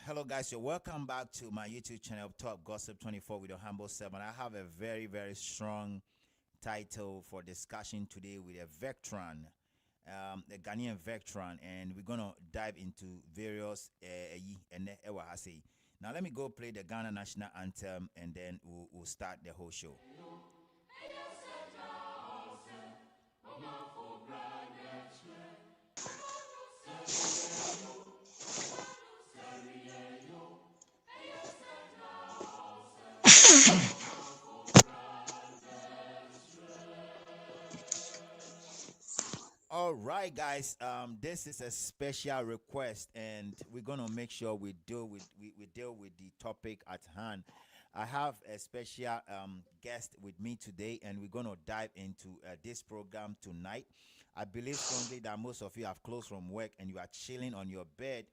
Hello, guys. You're welcome back to my YouTube channel, Top Gossip 24 with your humble servant. I have a very, very strong title for discussion today with a veteran, a Ghanaian veteran, and we're gonna dive into various now, let me go play the Ghana national anthem, and then we'll start the whole show. All right, guys. This is a special request, and we're gonna make sure we deal with the topic at hand. I have a special guest with me today, and we're gonna dive into this program tonight. I believe strongly that most of you have closed from work and you are chilling on your bed.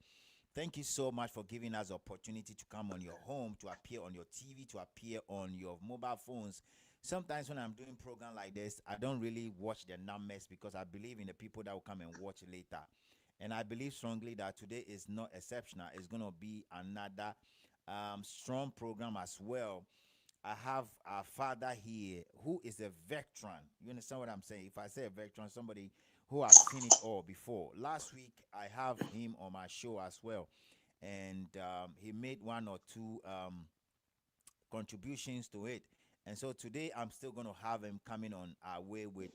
Thank you so much for giving us the opportunity to come on your home, to appear on your TV, to appear on your mobile phones. Sometimes when I'm doing program like this, I don't really watch the numbers because I believe in the people that will come and watch later. And I believe strongly that today is not exceptional. It's going to be another strong program as well. I have our father here who is a veteran. You understand what I'm saying? If I say a veteran, somebody who has seen it all before. Last week, I have him on my show as well. And he made one or two contributions to it. And so today I'm still going to have him coming on our way with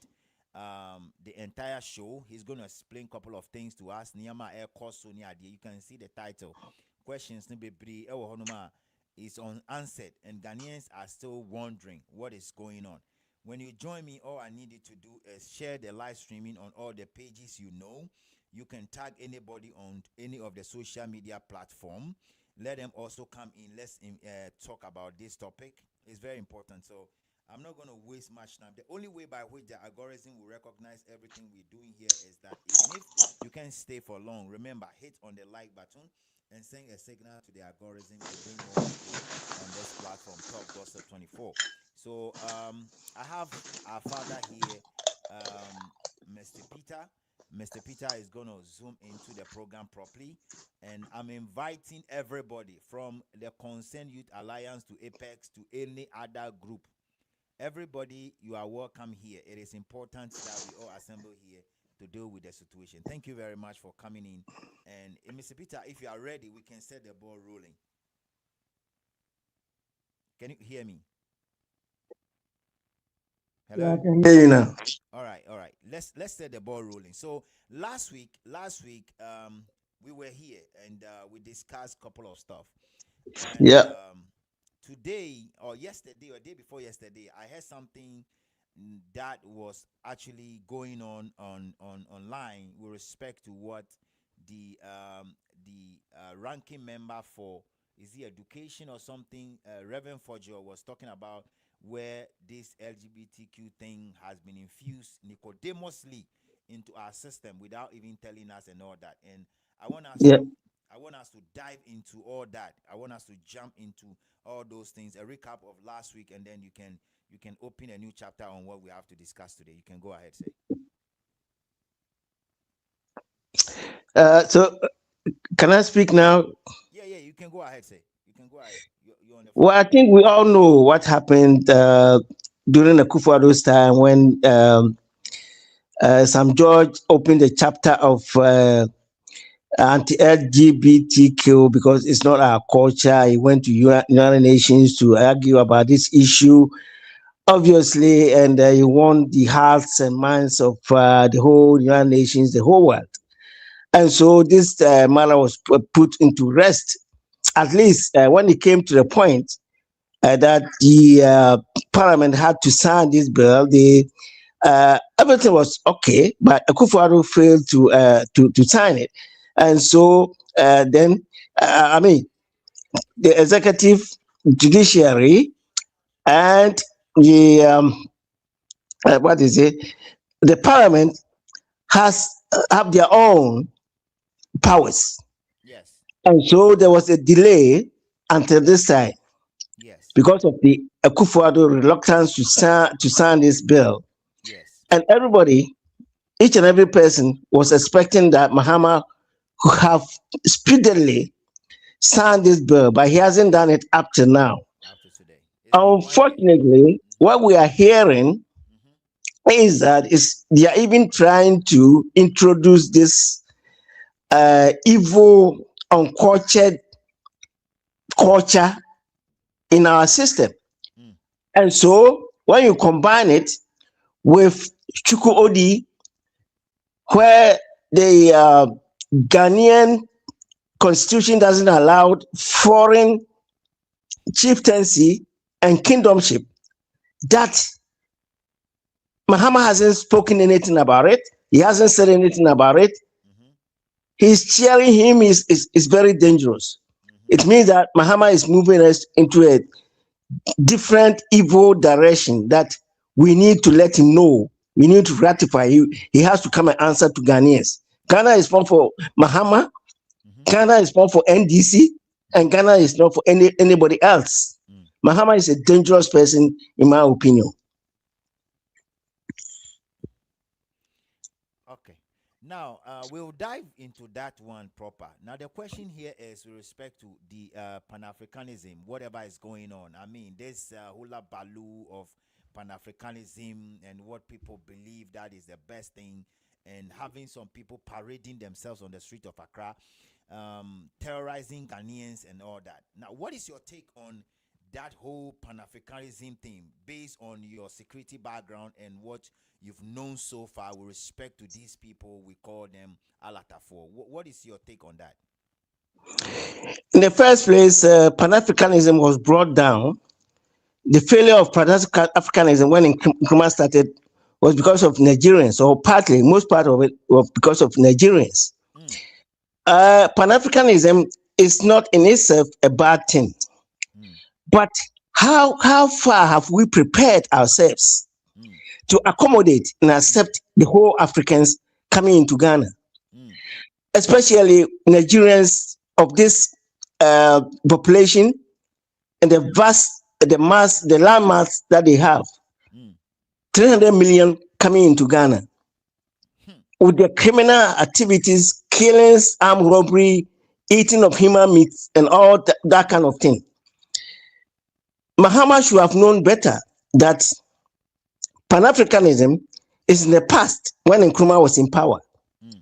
the entire show. He's going to explain a couple of things to us. Niyama Air Kosonia, you can see the title. Questions is unanswered, and Ghanaians are still wondering what is going on. When you join me, all I need you to do is share the live streaming on all the pages you know. You can tag anybody on any of the social media platform. Let them also come in. Let's talk about this topic. It's very important. So I'm not going to waste much time. The only way by which the algorithm will recognize everything we're doing here is that even if you can't stay for long, remember, hit on the like button and send a signal to the algorithm to bring more people on this platform, Top Gossip 24. So I have our father here, Mr. Peter. Mr. Peter is going to zoom into the program properly. And I'm inviting everybody from the Concerned Youth Alliance to Apex to any other group. Everybody, you are welcome here. It is important that we all assemble here to deal with the situation. Thank you very much for coming in. And Mr. Peter, if you are ready, we can set the ball rolling. Can you hear me? Hello? Yeah, I can hear you now. All right. Let's set the ball rolling. So last week, we were here and we discussed a couple of stuff. And, Yeah. Today or yesterday or day before yesterday, I heard something that was actually going on online with respect to what the ranking member for education or something, Reverend Fojo was talking about, where this LGBTQ thing has been infused nicodemously into our system without even telling us and all that. And I want us to dive into all that. I want us to jump into all those things. A recap of last week, and then you can open a new chapter on what we have to discuss today. You can go ahead, say. So can I speak now? Yeah, you can go ahead, say. You can go ahead. You're on the phone. Well, I think we all know what happened during the Kufuor's time when Sam George opened a chapter of anti-LGBTQ because it's not our culture. He went to United Nations to argue about this issue, obviously, and he won the hearts and minds of the whole United Nations, the whole world. And so this matter was put into rest, at least when it came to the point that the parliament had to sign this bill. Everything was okay, but Akufo-Addo failed to sign it. And so then, the executive, judiciary, and the the parliament have their own powers. Yes. And so there was a delay until this time. Yes. Because of the Akufo-Addo reluctance to sign this bill. Yes. And everybody, each and every person was expecting that Mahama would have speedily sign this bill, but he hasn't done it up to now. Up to today. It's been 1 year. Unfortunately, what we are hearing Mm-hmm. is that they are even trying to introduce this evil, uncultured culture in our system. Mm, And so when you combine it with Chuku Odi, where the Ghanaian constitution doesn't allow foreign chieftaincy and kingdomship, that Mahama hasn't spoken anything about it. He hasn't said anything about it. mm-hmm. He's cheering him is very dangerous. Mm-hmm. It means that Mahama is moving us into a different evil direction that we need to let him know. We need to ratify. He has to come and answer to Ghanaians. Ghana is one for Mahama, Mm-hmm. Ghana is not for NDC, and Ghana is not for anybody else. Mm. Mahama is a dangerous person, in my opinion. Okay. Now, we'll dive into that one proper. Now, the question here is with respect to the Pan-Africanism, whatever is going on. I mean, this hula baloo of Pan-Africanism and what people believe that is the best thing, and having some people parading themselves on the street of Accra, terrorizing Ghanaians and all that. Now, what is your take on that whole Pan-Africanism thing based on your security background and what you've known so far with respect to these people? We call them Alatafo. What is your take on that? In the first place, Pan Africanism was brought down. The failure of Pan Africanism when Nkrumah started was because of Nigerians, or partly, most part of it was because of Nigerians. Mm, Pan Africanism is not in itself a bad thing, mm, but how far have we prepared ourselves mm, to accommodate and mm, accept the whole Africans coming into Ghana, mm, especially Nigerians of this population and the land mass that they have, mm, 300 million coming into Ghana hmm, with their criminal activities, killings, armed robbery, eating of human meat, and all that kind of thing. Mahama should have known better that Pan Africanism is in the past when Nkrumah was in power. mm,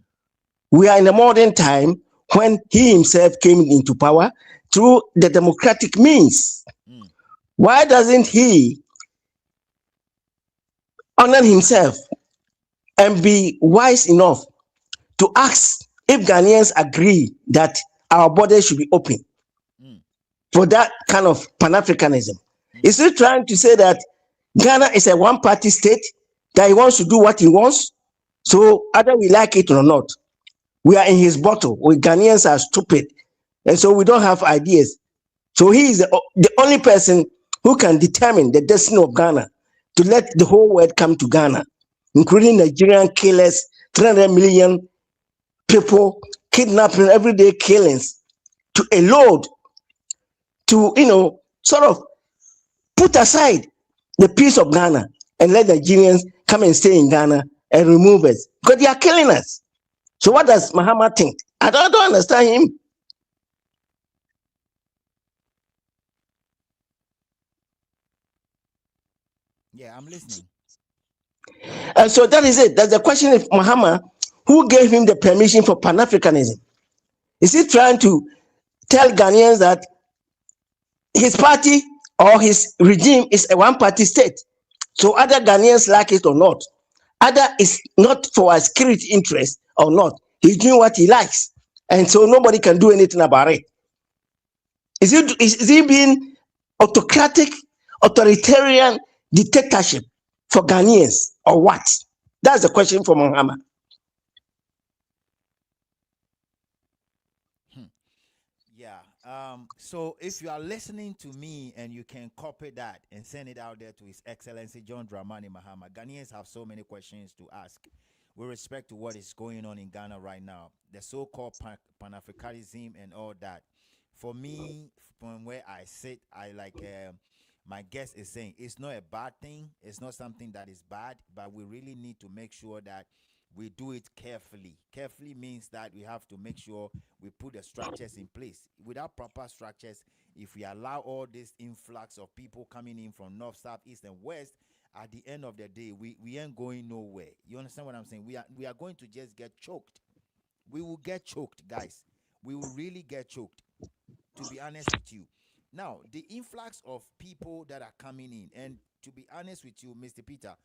We are in a modern time when he himself came into power through the democratic means. mm, Why doesn't he honor himself and be wise enough to ask if Ghanaians agree that our borders should be open mm, for that kind of Pan Africanism? mm, Is he trying to say that Ghana is a one party state, that he wants to do what he wants? mm, So, either we like it or not, we are in his bottle. We Ghanaians are stupid, and so we don't have ideas. So, he is the only person who can determine the destiny of Ghana to let the whole world come to Ghana, including Nigerian killers, 300 million people, kidnapping, everyday killings, to a load to, sort of put aside the peace of Ghana and let Nigerians come and stay in Ghana and remove us because they are killing us. So mm. what does Mahama think? I don't understand him. Yeah, I'm listening. And so that is it. That's the question of Mahama, who gave him the permission for Pan Africanism? Is he trying to tell Ghanaians that his party or his regime is a one party state? So other Ghanaians like it or not, either it's not for our security interest or not, he's doing what he likes. And so nobody can do anything about it. Is he being autocratic, authoritarian dictatorship for Ghanaians or what? That's the question for Mahama. Hmm. Yeah. So if you are listening to me and you can copy that and send it out there to His Excellency John Dramani Mahama, Ghanaians have so many questions to ask with respect to what is going on in Ghana right now, the so-called Pan-Africanism and all that. For me, from where I sit, I like my guest is saying it's not a bad thing. It's not something that is bad, but we really need to make sure that we do it carefully. Carefully means that we have to make sure we put the structures in place. Without proper structures, if we allow all this influx of people coming in from north, south, east, and west, at the end of the day, we ain't going nowhere. You understand what I'm saying? We are going to just get choked. We will get choked, guys. We will really get choked, to be honest with you. Now, the influx of people that are coming in, and to be honest with you, Mr. Peter,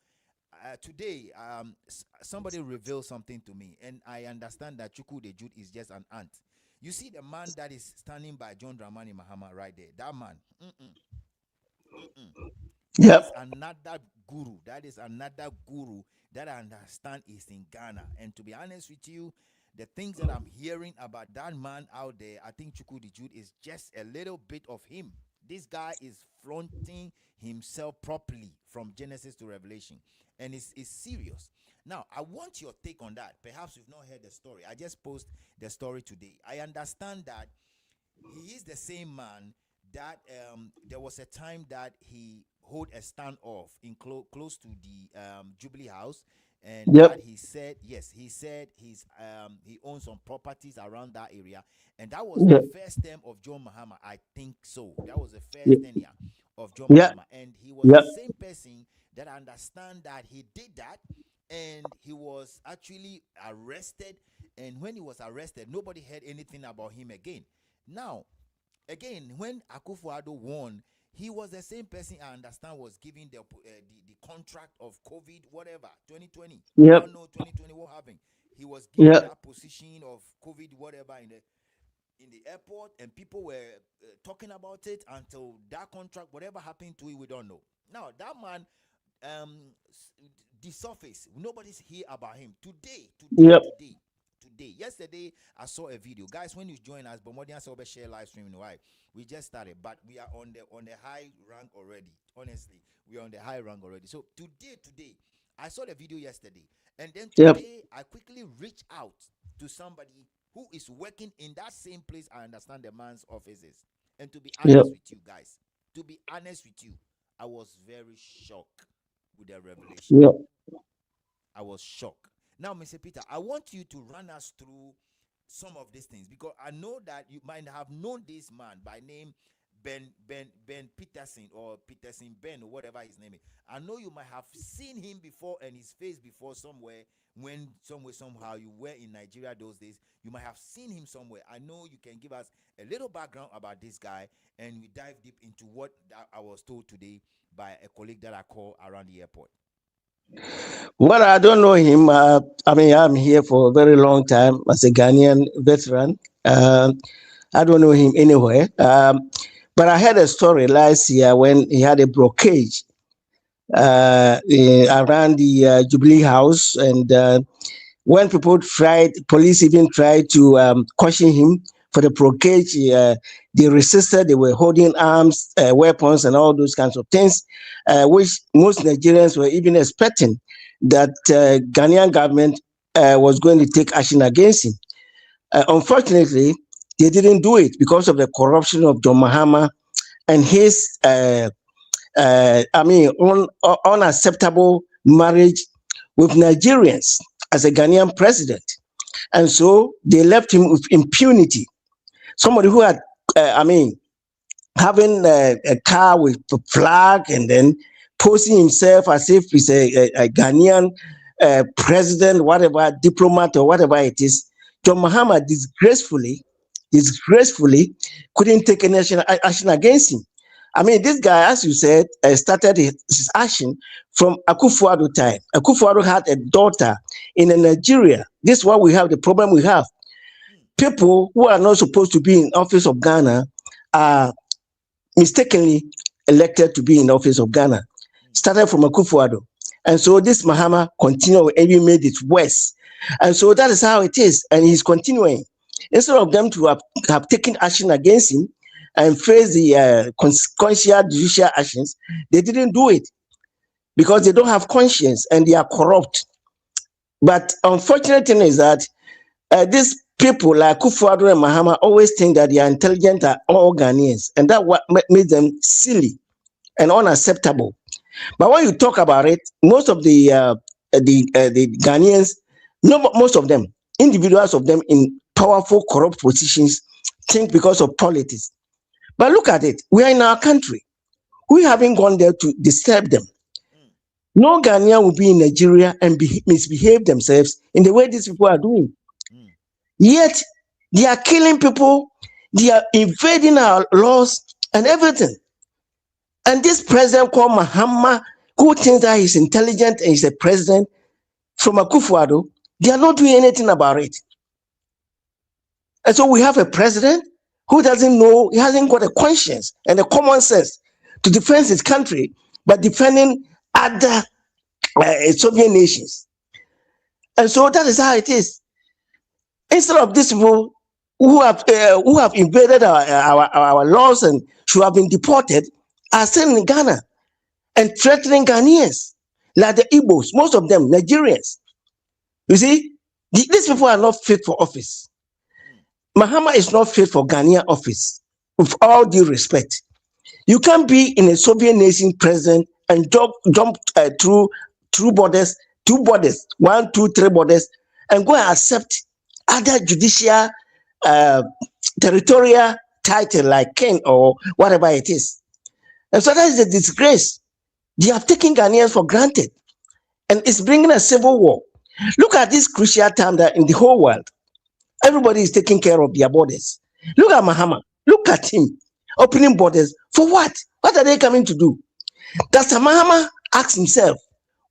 today, somebody revealed something to me, and I understand that Chuku the Jude is just an ant. You see the man that is standing by John Dramani Mahama right there. That man, that Yep. is another guru. That is another guru that I understand is in Ghana. And to be honest with you, the things that I'm hearing about that man out there, I think Chuku the Jude is just a little bit of him. This guy is flaunting himself properly from Genesis to Revelation, and it's serious. Now, I want your take on that. Perhaps you've not heard the story. I just post the story today. I understand that he is the same man that there was a time that he hold a standoff in close to the Jubilee House, and Yep. that he said, yes, he said he owns some properties around that area, and that was the Yep. first term of John Mahama. I think so. That was the Yep. first tenure of John Yep. Mahama, and he was the Yep. same person that I understand that he did that, and he was actually arrested. And when he was arrested, nobody heard anything about him again. Now, again, when Akufo-Addo won, he was the same person I understand was giving the contract of COVID, whatever, 2020. We Yep. all know 2020 what happened. He was given Yep. that position of COVID, whatever, in the airport, and people were talking about it until that contract, whatever happened to it, we don't know. Now, that man, the surface, nobody's here about him. Yep. Today. Yesterday, I saw a video. Guys, when you join us, but more than I share live streaming, why? We just started, but we are on the high rank already. Honestly, we are on the high rank already. So today, I saw the video yesterday, and then Yep. today I quickly reached out to somebody who is working in that same place. I understand the man's offices. And to be Yep. honest with you guys, I was very shocked with the revelation. Yep. I was shocked. Now, Mr. Peter, I want you to run us through some of these things, because I know that you might have known this man by name Ben Peterson, or Peterson Ben, or whatever his name is. I know you might have seen him before and his face before somewhere, when somehow you were in Nigeria those days. You might have seen him somewhere. I know you can give us a little background about this guy, and we dive deep into what I was told today by a colleague that I called around the airport. Well, I don't know him. I mean, I'm here for a very long time as a Ghanaian veteran. I don't know him anywhere. But I heard a story last year when he had a blockage around the Jubilee House, and when people tried, police even tried to caution him for the blockage. They resisted. They were holding arms, weapons, and all those kinds of things, which most Nigerians were even expecting that Ghanaian government was going to take action against him. Unfortunately, they didn't do it because of the corruption of John Mahama and his, unacceptable marriage with Nigerians as a Ghanaian president. And so they left him with impunity. Somebody who had, having a car with a flag, and then posing himself as if he's a Ghanaian president, whatever, diplomat, or whatever it is. John Mahama disgracefully couldn't take any action against him. I mean, this guy, as you said, started his action from Akufo-Addo time. Akufo-Addo had a daughter in Nigeria. This is what we have, the problem we have. People who are not supposed to be in office of Ghana are mistakenly elected to be in office of Ghana. Started from Akufo-Addo. And so this Mahama continued and even made it worse. And so that is how it is. And he's continuing. Instead of them to have taken action against him and face the consequential judicial actions, they didn't do it because they don't have conscience and they are corrupt. But unfortunate thing is that these people like Akufo-Addo and Mahama always think that they are intelligent, are all Ghanaians, and that what made them silly and unacceptable. But when you talk about it, most of the Ghanaians No, most of them, individuals of them in powerful, corrupt positions, think because of politics. But look at it. We are in our country. We haven't gone there to disturb them. mm, No Ghanaian will be in Nigeria and misbehave themselves in the way these people are doing. mm, Yet they are killing people, they are invading our laws and everything. And this president called Mahama, who thinks that he's intelligent and he's a president from Akufo-Addo, they are not doing anything about it. And so we have a president who doesn't know, he hasn't got a conscience and a common sense to defend his country, but defending other Soviet nations. And so that is how it is. Instead of these people who have invaded our laws and should have been deported, are still in Ghana and threatening Ghanaians, like the Igbos, most of them Nigerians. You see, these people are not fit for office. Mahama is not fit for Ghanaian office, with all due respect. You can't be in a Soviet nation president and jump through borders, two borders, 1, 2, 3 borders, and go and accept other judicial territorial title like king or whatever it is. And so that is a disgrace. They have taken Ghanaians for granted, and it's bringing a civil war. Look at this crucial time that in the whole world, everybody is taking care of their borders. Look at Mahama. Look at him opening borders for what? What are they coming to do? Does Mahama ask himself,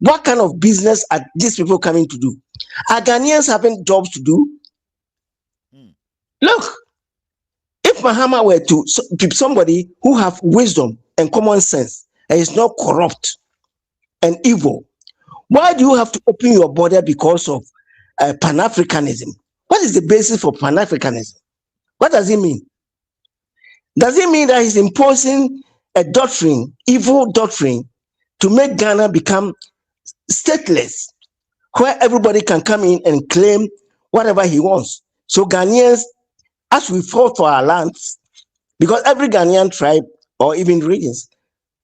what kind of business are these people coming to do? Are Ghanaians having jobs to do? mm, Look, if Mahama were to be somebody who have wisdom and common sense and is not corrupt and evil, why do you have to open your border because of Pan-Africanism? What is the basis for Pan-Africanism? What does it mean? Does it mean that he's imposing a doctrine, evil doctrine, to make Ghana become stateless, where everybody can come in and claim whatever he wants? So Ghanaians, as we fought for our lands, because every Ghanaian tribe or even regions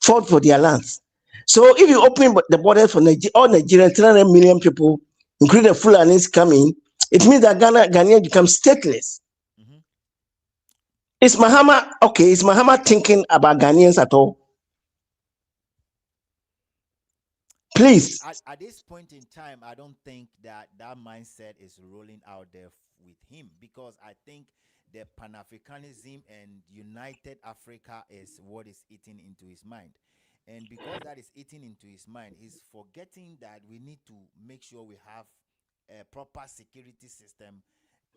fought for their lands. So if you open the borders for all Nigerian 300 million people, including the Fulanis coming, it means that Ghanaian becomes stateless. mhm. Is Mahama okay? Is Mahama thinking about Ghanaians at all? Please. At this point in time, I don't think that that mindset is rolling out there with him, because I think the Pan Africanism and United Africa is what is eating into his mind. And because that is eating into his mind, he's forgetting that we need to make sure we have a proper security system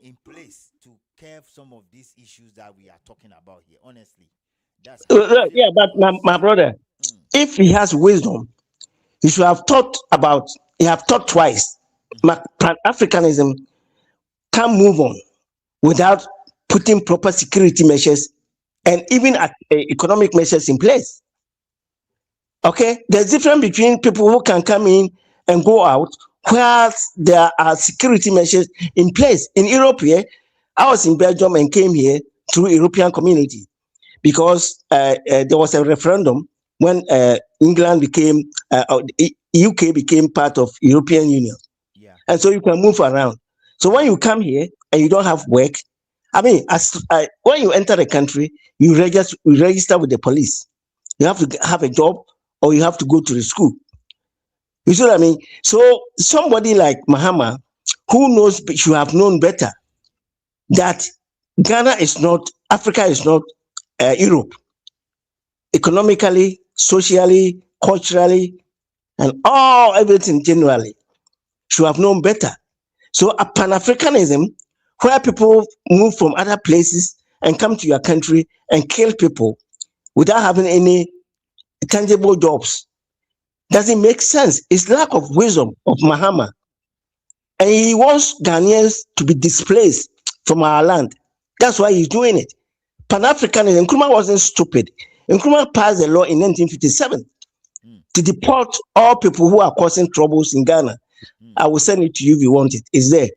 in place to curb some of these issues that we are talking about here. Honestly, that's how I feel. Yeah, but my brother, Mm, if he has wisdom, he should have thought about. He have thought twice. mhm, Pan Africanism can't move on without putting proper security measures and even economic measures in place. Okay, there's difference between people who can come in and go out, where there are security measures in place. In Europe here, I was in Belgium and came here through European community because there was a referendum when England became UK became part of European Union, yeah. and so you can move around. So when you come here and you don't have work, I mean, when you enter the country, you register with the police. You have to have a job or you have to go to the school. You see what I mean? So somebody like Mahama, who knows, should have known better that Ghana is not, Africa is not Europe, economically, socially, culturally, and everything generally. Should have known better. So a Pan-Africanism, where people move from other places and come to your country and kill people without having any tangible jobs, doesn't make sense. It's lack of wisdom of Mahama. And he wants Ghanaians to be displaced from our land. That's why he's doing it. Pan-Africanism, Nkrumah wasn't stupid. Nkrumah passed a law in 1957 Mm, to deport all people who are causing troubles in Ghana. mm, I will send it to you if you want it. It's there.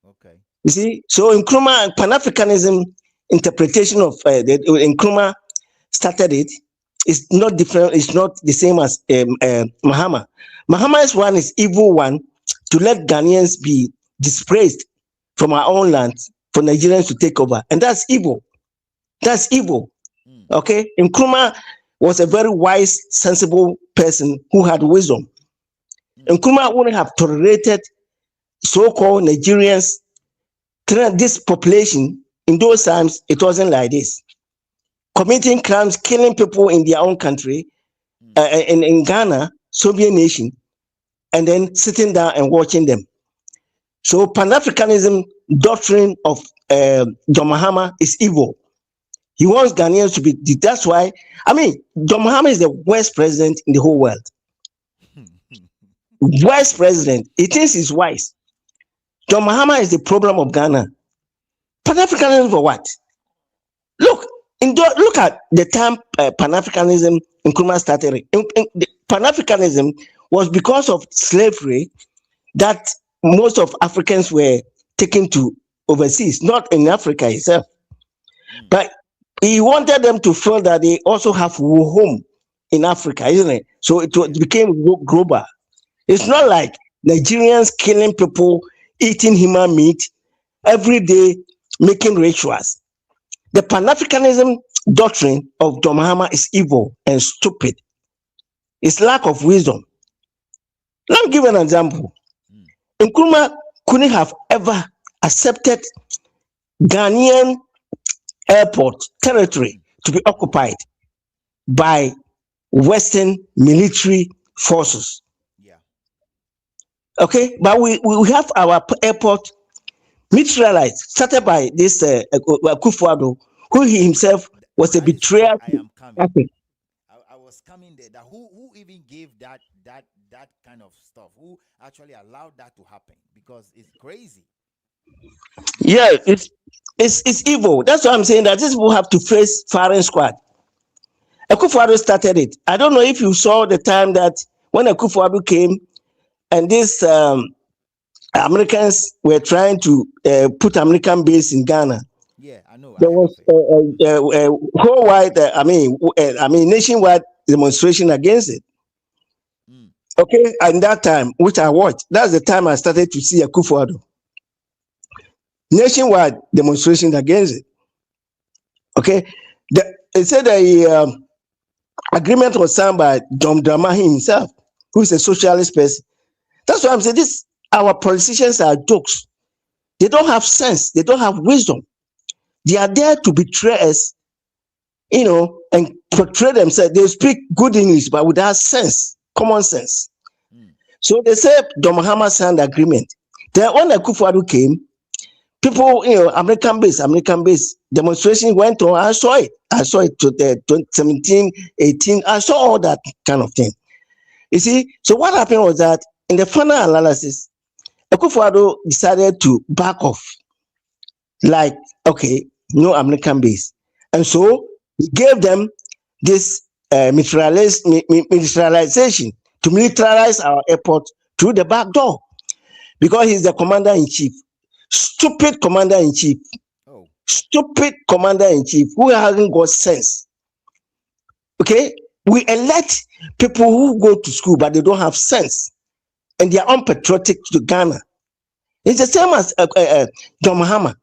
okay. You see, so Nkrumah Pan-Africanism interpretation of Nkrumah started it. It's not different. It's not the same as Mahama. Mahama's one is evil one to let Ghanaians be displaced from our own land for Nigerians to take over. And that's evil. That's evil. Mm. Okay? Nkrumah was a very wise, sensible person who had wisdom. Mm. Nkrumah wouldn't have tolerated so-called Nigerians, this population. In those times, it wasn't like this. Committing crimes, killing people in their own country, Mm. in Ghana, Soviet nation, and then sitting down and watching them. So Pan-Africanism doctrine of John Mahama is evil. He wants Ghanaians to be. That's why. I mean, John Mahama is the worst president in the whole world. Worst president. He thinks he's wise. John Mahama is the problem of Ghana. Pan-Africanism for what? Look, look at the time Pan-Africanism in Nkrumah started. Pan-Africanism was because of slavery that most of Africans were taken to overseas, not in Africa itself. Mm. But he wanted them to feel that they also have a home in Africa, isn't it? So it became global. It's not like Nigerians killing people, eating human meat every day, making rituals. The Pan-Africanism doctrine of John Mahama is evil and stupid. It's lack of wisdom. Let me give an example. Mm. Nkrumah couldn't have ever accepted Ghanaian airport territory to be occupied by Western military forces. Yeah. Okay, but we have our airport militarized, started by this Akufo-Addo, who he himself was a That is betrayer. where I am coming. Okay. I was coming there. That who even gave that kind of stuff? Who actually allowed that to happen? Because it's crazy. Yeah, it's evil. That's why I'm saying that these people have to face firing squad. Akufo-Addo started it. I don't know if you saw the time that when Akufo-Addo came and these Americans were trying to put American base in Ghana. Yeah, I know. There I heard was of it. a whole wide, nationwide demonstration against it. Mm. Okay, and that time, which I watched, that's the time I started to see Akufo-Addo. Nationwide demonstration against it. Okay, it said the agreement was signed by John Dramani himself, who is a socialist person. That's why I'm saying this. Our politicians are jokes. They don't have sense. They don't have wisdom. They are there to betray us, and portray themselves. They speak good English, but without sense, common sense. Mm. So they said John Mahama signed the agreement. Then when Akufo-Addo came, people, American base demonstration went on. I saw it. To the 2017, 18. I saw all that kind of thing. You see, so what happened was that in the final analysis, Akufo-Addo decided to back off. Like, okay, no American base. And so he gave them this militarization to militarize our airport through the back door because he's the commander-in-chief. Stupid commander-in-chief. Oh. Stupid commander-in-chief who hasn't got sense. Okay? We elect people who go to school, but they don't have sense. And they are unpatriotic to Ghana. It's the same as John Mahama.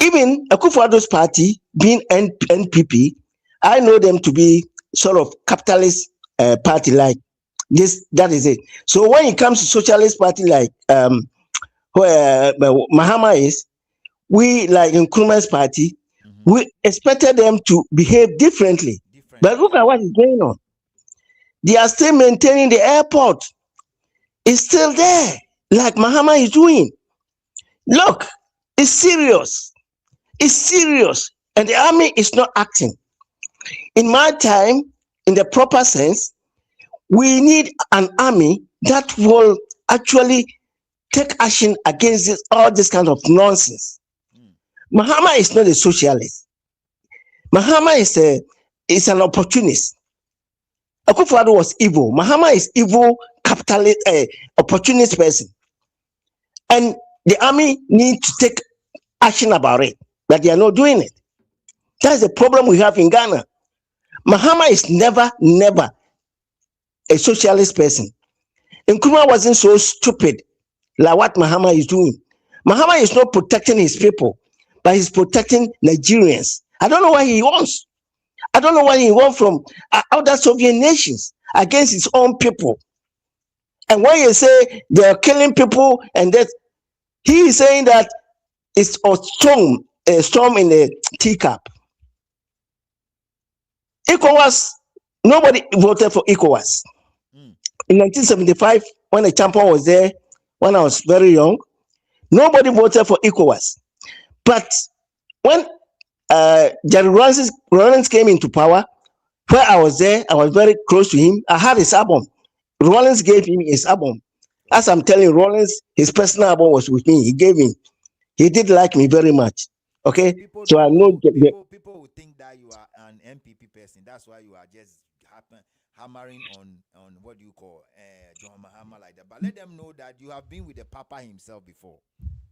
Even Akufo-Addo's party, being NPP, I know them to be sort of capitalist party like this. That is it. So when it comes to socialist party like where Mahama is, we like in Nkrumah's party, we expected them to behave differently. But look at what is going on. They are still maintaining the airport. It's still there, like Mahama is doing. Look, it's serious. It's serious. And the army is not acting. In my time, in the proper sense, we need an army that will actually take action against all this kind of nonsense. Mahama is not a socialist. Mahama is an opportunist. Akufo-Addo was evil. Mahama is evil, capitalist, opportunist person. And the army need to take action about it, but they are not doing it. That's the problem we have in Ghana. Mahama is never a socialist person. Nkrumah wasn't so stupid like what Mahama is doing. Mahama is not protecting his people, but he's protecting Nigerians. I don't know what he wants. I don't know what he wants from other Soviet nations against his own people. And when you say they're killing people, and that he is saying that it's a storm in a teacup. ECOWAS, nobody voted for ECOWAS. Mm. In 1975, when the champion was there, when I was very young, nobody voted for ECOWAS. But when Jerry Rawlings came into power, where I was there, I was very close to him. I had his album. Rawlings gave him his album. As I'm telling you, Rawlings, his personal album was with me. He gave me. He did like me very much. Okay, People so I don't know know. People will think that you are an MPP person. That's why you are just hammering on what do you call John Mahama like that. But let them know that you have been with the Papa himself before.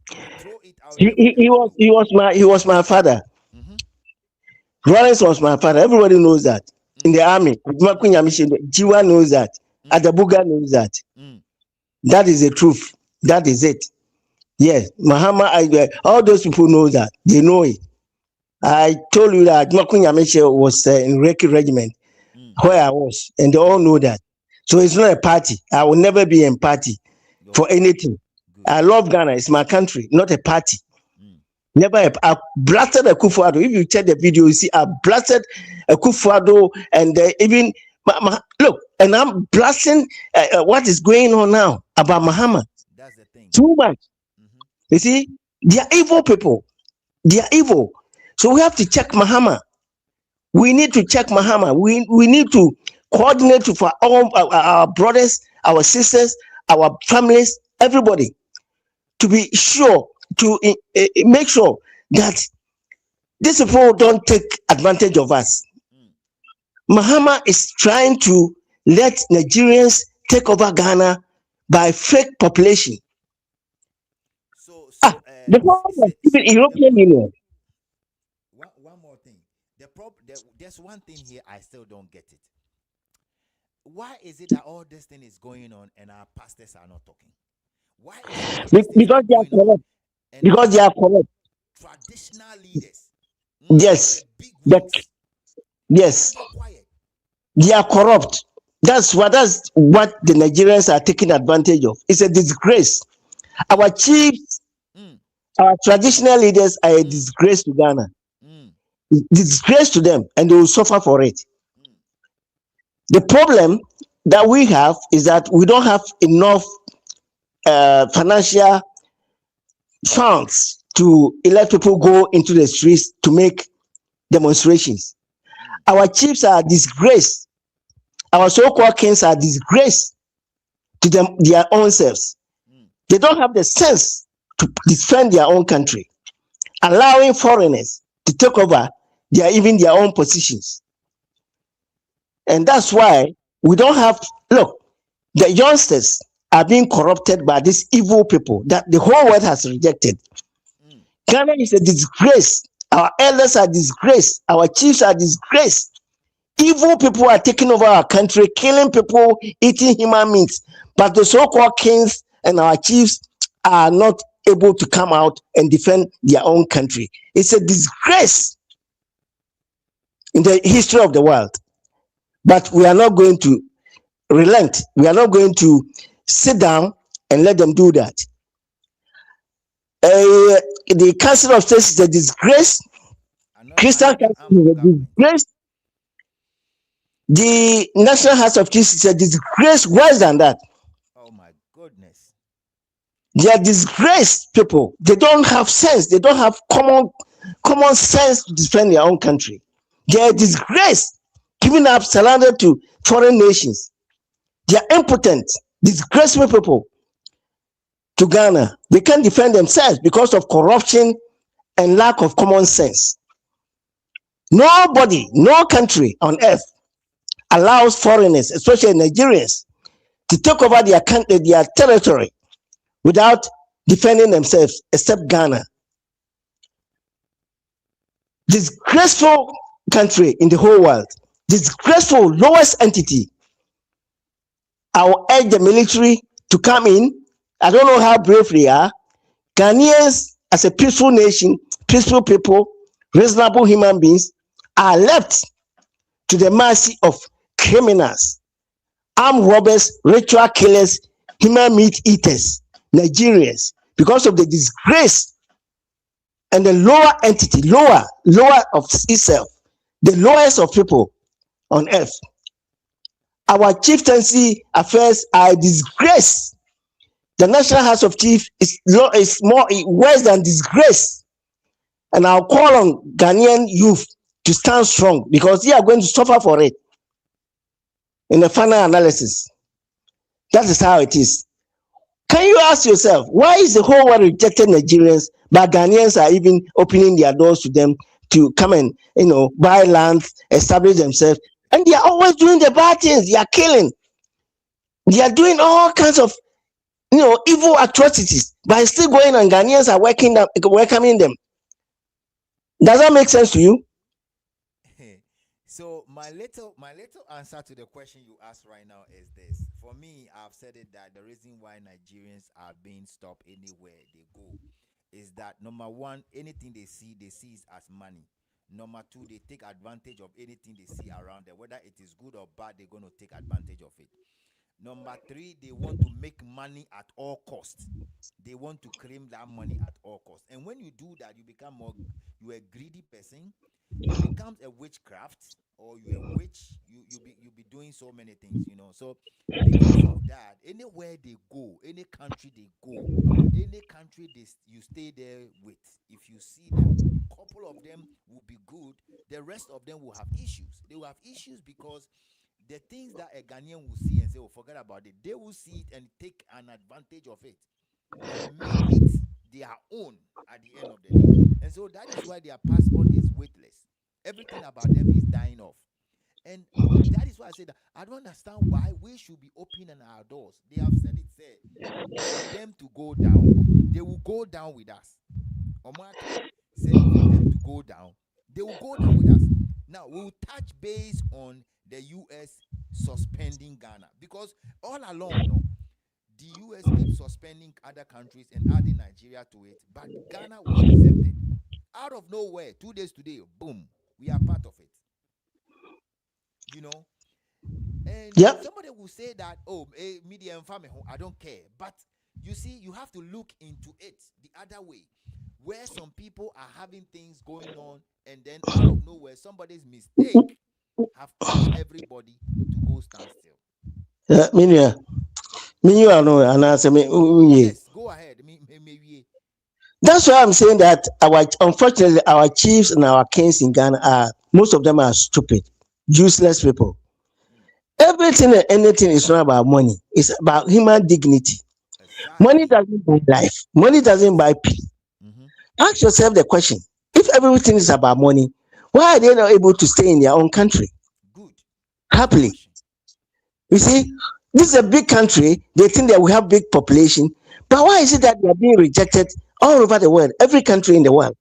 Throw it out there. he was my father. Mm-hmm. Rawlings was my father. Everybody knows that. In the army, Jiwa knows that. Adabuga knows that. Mm. That is the truth. That is it. Yes, Mahama, all those people know that. They know it. I told you that Makunyamishe was in Reiki Regiment, where I was, and they all know that. So it's not a party. I will never be in party for anything. Good. I love Ghana. It's my country, not a party. Mm. Never. I blasted a Akufo-Addo. If you check the video, you see I blasted a Akufo-Addo, and even look, and I'm blasting what is going on now about Mahama. That's the thing. Too much. Mm-hmm. You see, they are evil people. They are evil. So we have to check Mahama. We need to check Mahama. We need to coordinate for all our brothers, our sisters, our families, everybody, to be sure to make sure that these people don't take advantage of us. Mahama is trying to let Nigerians take over Ghana by fake population. The problem is even European Union. One more thing. There's one thing here I still don't get it. Why is it that all this thing is going on and our pastors are not talking? Why is it because they are corrupt. Because they are corrupt. Traditional leaders. Yes. Yes. They are corrupt. That's what the Nigerians are taking advantage of. It's a disgrace. Our chiefs, our traditional leaders are a disgrace to Ghana. Disgrace to them, and they will suffer for it. The problem that we have is that we don't have enough financial funds to let people go into the streets to make demonstrations. Our chiefs are disgraced. Our so-called kings are disgraced to their own selves. They don't have the sense to defend their own country, allowing foreigners to take over even their own positions. And that's why we don't have, look, the youngsters are being corrupted by these evil people that the whole world has rejected. Ghana is a disgrace. Our elders are disgraced. Our chiefs are disgraced. Evil people are taking over our country, killing people, eating human meat. But the so-called kings and our chiefs are not able to come out and defend their own country. It's a disgrace in the history of the world. But we are not going to relent. We are not going to sit down and let them do that. The Council of States is a disgrace. Christian Council is a disgrace. The National House of Chiefs is a disgrace. Worse than that. Oh my goodness. They are disgraced people. They don't have sense. They don't have common sense to defend their own country. They are disgraced, giving up, surrendered to foreign nations. They are impotent, disgraceful people to Ghana. They can't defend themselves because of corruption and lack of common sense. Nobody, no country on earth allows foreigners, especially Nigerians, to take over their country, their territory, without defending themselves, except Ghana. Disgraceful country in the whole world. Disgraceful, lowest entity. I will urge the military to come in I don't know how brave they are. Ghanaians, as a peaceful nation, peaceful people, reasonable human beings, are left to the mercy of criminals, armed robbers, ritual killers, human meat eaters, Nigerians, because of the disgrace and the lower entity, lower of itself, the lowest of people on earth. Our chieftaincy affairs are a disgrace. The National House of Chiefs is more worse than disgrace. And I'll call on Ghanaian youth to stand strong because they are going to suffer for it in the final analysis. That is how it is. Can you ask yourself, why is the whole world rejected Nigerians, but Ghanaians are even opening their doors to them to come and, buy land, establish themselves? And they are always doing the bad things. They are killing. They are doing all kinds of, evil atrocities, but still going and Ghanaians are welcoming them. Does that make sense to you? So my little answer to the question you asked right now is this. For me, I've said it that the reason why Nigerians are being stopped anywhere they go is that number one, anything they see it as money. Number two, they take advantage of anything they see around them, whether it is good or bad. They're going to take advantage of it. Number three, they want to make money at all costs. They want to claim that money at all costs. And when you do that, you're a greedy person. You become a witchcraft, or you're a witch. You be doing so many things, So because of that, anywhere they go, any country they go, any country you stay there with, if you see them, a couple of them will be good. The rest of them will have issues. They will have issues because the things that a Ghanaian will see and say, "Oh, forget about it," they will see it and take an advantage of it and make it their own at the end of the day. And so that is why their passport is weightless. Everything about them is dying off. And that is why I say that I don't understand why we should be opening our doors. They have said for them to go down, they will go down with us. Omaka said for them to go down, they will go down with us. Now, we'll touch base on the U.S. suspending Ghana because all along, the U.S. keeps suspending other countries and adding Nigeria to it, but Ghana was exempted. Out of nowhere, 2 days today, boom, we are part of it. And somebody will say that, media and family, I don't care. But you see, you have to look into it the other way, where some people are having things going on, and then out of nowhere, somebody's mistake have caused everybody to go stand still. Yes, go ahead. That's why I'm saying that unfortunately, our chiefs and our kings in Ghana most of them are stupid, useless people. Everything and anything is not about money. It's about human dignity. Exactly. Money doesn't buy life. Money doesn't buy peace. Mm-hmm. Ask yourself the question: if everything is about money, why are they not able to stay in their own country? Good. Happily. You see, this is a big country. They think that we have big population, but why is it that they are being rejected all over the world, every country in the world,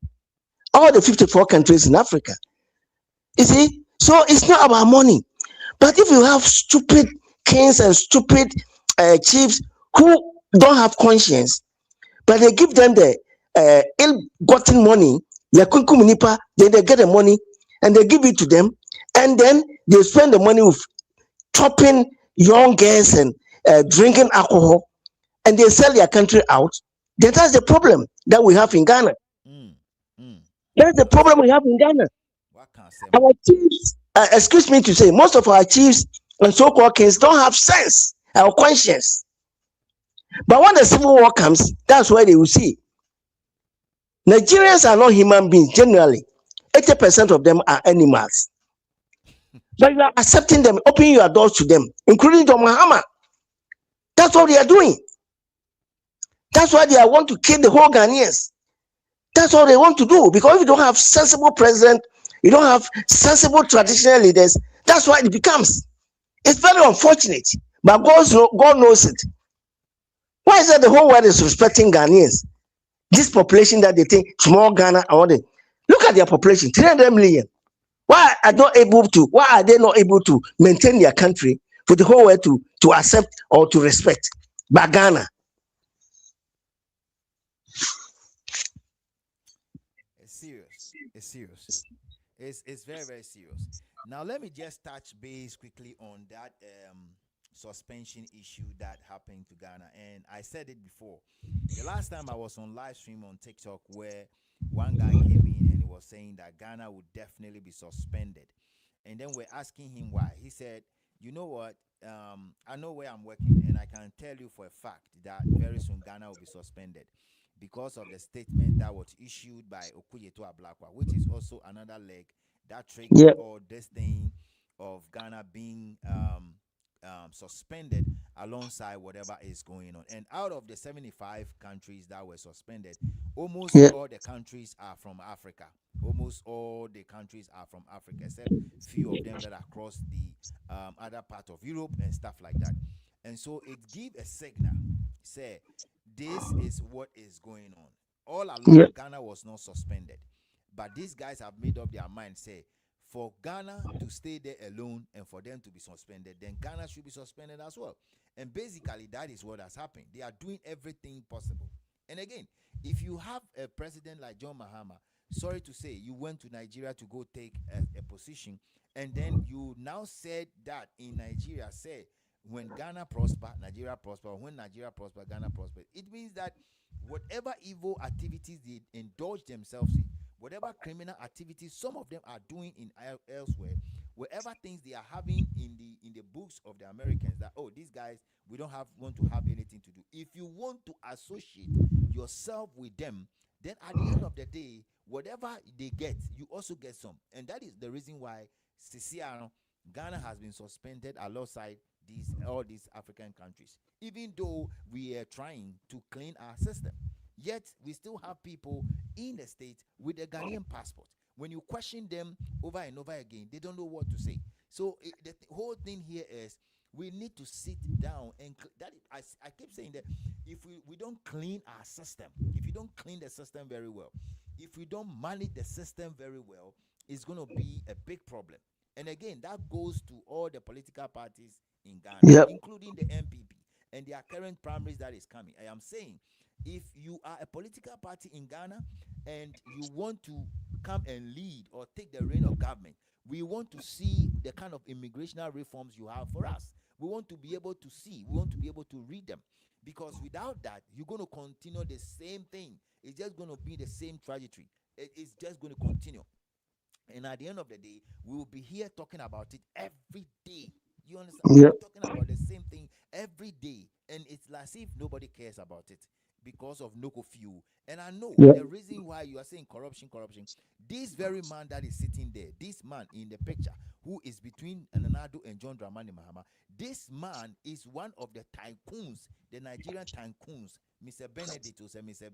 all the 54 countries in Africa? You see, so it's not about money. But if you have stupid kings and stupid chiefs who don't have conscience, but they give them the ill-gotten money, then they get the money and they give it to them, and then they spend the money with chopping young girls and drinking alcohol, and they sell their country out. Then that's the problem that we have in Ghana. That's the problem we have in Ghana. Our chiefs, excuse me to say, most of our chiefs and so-called kings don't have sense or conscience. But when the civil war comes, that's where they will see. Nigerians are not human beings generally. 80% of them are animals. But you are accepting them, opening your doors to them, including John Mahama. That's what they are doing. That's why they want to kill the whole Ghanaians. That's all they want to do. Because if you don't have sensible president, you don't have sensible traditional leaders, that's why it becomes. It's very unfortunate. But God knows it. Why is it the whole world is respecting Ghanaians? This population that they think small Ghana, look at their population, 300 million. Why are they not able to maintain their country for the whole world to accept or to respect? But Ghana, It's serious. It's very, very serious. Now let me just touch base quickly on that suspension issue that happened to Ghana. And I said it before. The last time I was on live stream on TikTok where one guy came in and he was saying that Ghana would definitely be suspended. And then we're asking him why. He said, you know what? I know where I'm working, and I can tell you for a fact that very soon Ghana will be suspended because of the statement that was issued by Okuyeto Ablakwa, which is also another leg that triggered Yeah. all this thing of Ghana being suspended alongside whatever is going on. And out of the 75 countries that were suspended, almost Yeah. all the countries are from Africa. Almost all the countries are from Africa, except few of them that are across the other part of Europe and stuff like that. And so it give a signal, say, this is what is going on. All Yeah. along, Ghana was not suspended. But these guys have made up their mind, say, for Ghana to stay there alone and for them to be suspended, then Ghana should be suspended as well. And basically, that is what has happened. They are doing everything possible. And again, if you have a president like John Mahama, sorry to say, you went to Nigeria to go take a position, and then you now said that in Nigeria, say, when Ghana prosper, Nigeria prosper. When Nigeria prosper, Ghana prosper. It means that whatever evil activities they indulge themselves in, whatever criminal activities some of them are doing in elsewhere, whatever things they are having in the books of the Americans, that oh, these guys, we don't have want to have anything to do. If you want to associate yourself with them, then at the end of the day, whatever they get, you also get some. And that is the reason why Sisiano, Ghana has been suspended alongside all these African countries. Even though we are trying to clean our system, yet we still have people in the States with a Ghanaian passport. When you question them over and over again, they don't know what to say. So the whole thing here is we need to sit down and that I keep saying that if we don't clean our system, if you don't clean the system very well, if we don't manage the system very well, it's going to be a big problem. And again, that goes to all the political parties in Ghana, Yeah. including the MPP and their current primaries that is coming. I am saying, if you are a political party in Ghana and you want to come and lead or take the reign of government, we want to see the kind of immigrational reforms you have for us. We want to be able to see, we want to be able to read them. Because without that, you're going to continue the same thing. It's just going to be the same trajectory. It's just going to continue. And at the end of the day, we will be here talking about it every day. You understand? We'll Yeah. be talking about the same thing every day. And it's as if nobody cares about it because of no few. And I know Yeah. the reason why you are saying corruption, corruption. This very man that is sitting there, this man in the picture, who is between Nanado and John Dramani Mahama, this man is one of the tycoons, the Nigerian tycoons, Mr. Benedict or Mr.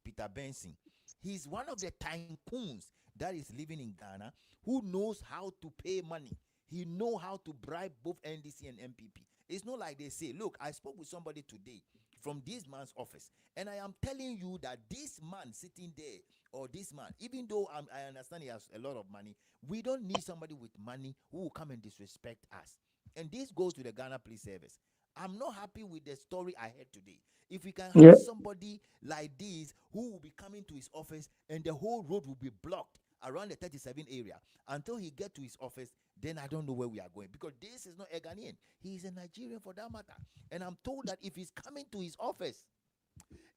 Peter Benson. He's one of the tycoons that is living in Ghana who knows how to pay money. He know how to bribe both NDC and MPP. It's not like they say, look, I spoke with somebody today from this man's office, and I am telling you that this man sitting there, or this man, even though I understand he has a lot of money, we don't need somebody with money who will come and disrespect us. And this goes to the Ghana Police Service. I'm not happy with the story I heard today. If we can have Yeah. somebody like this who will be coming to his office and the whole road will be blocked around the 37 area until he get to his office, then I don't know where we are going, because this is not a Ghanaian. He is a Nigerian for that matter. And I'm told that if he's coming to his office,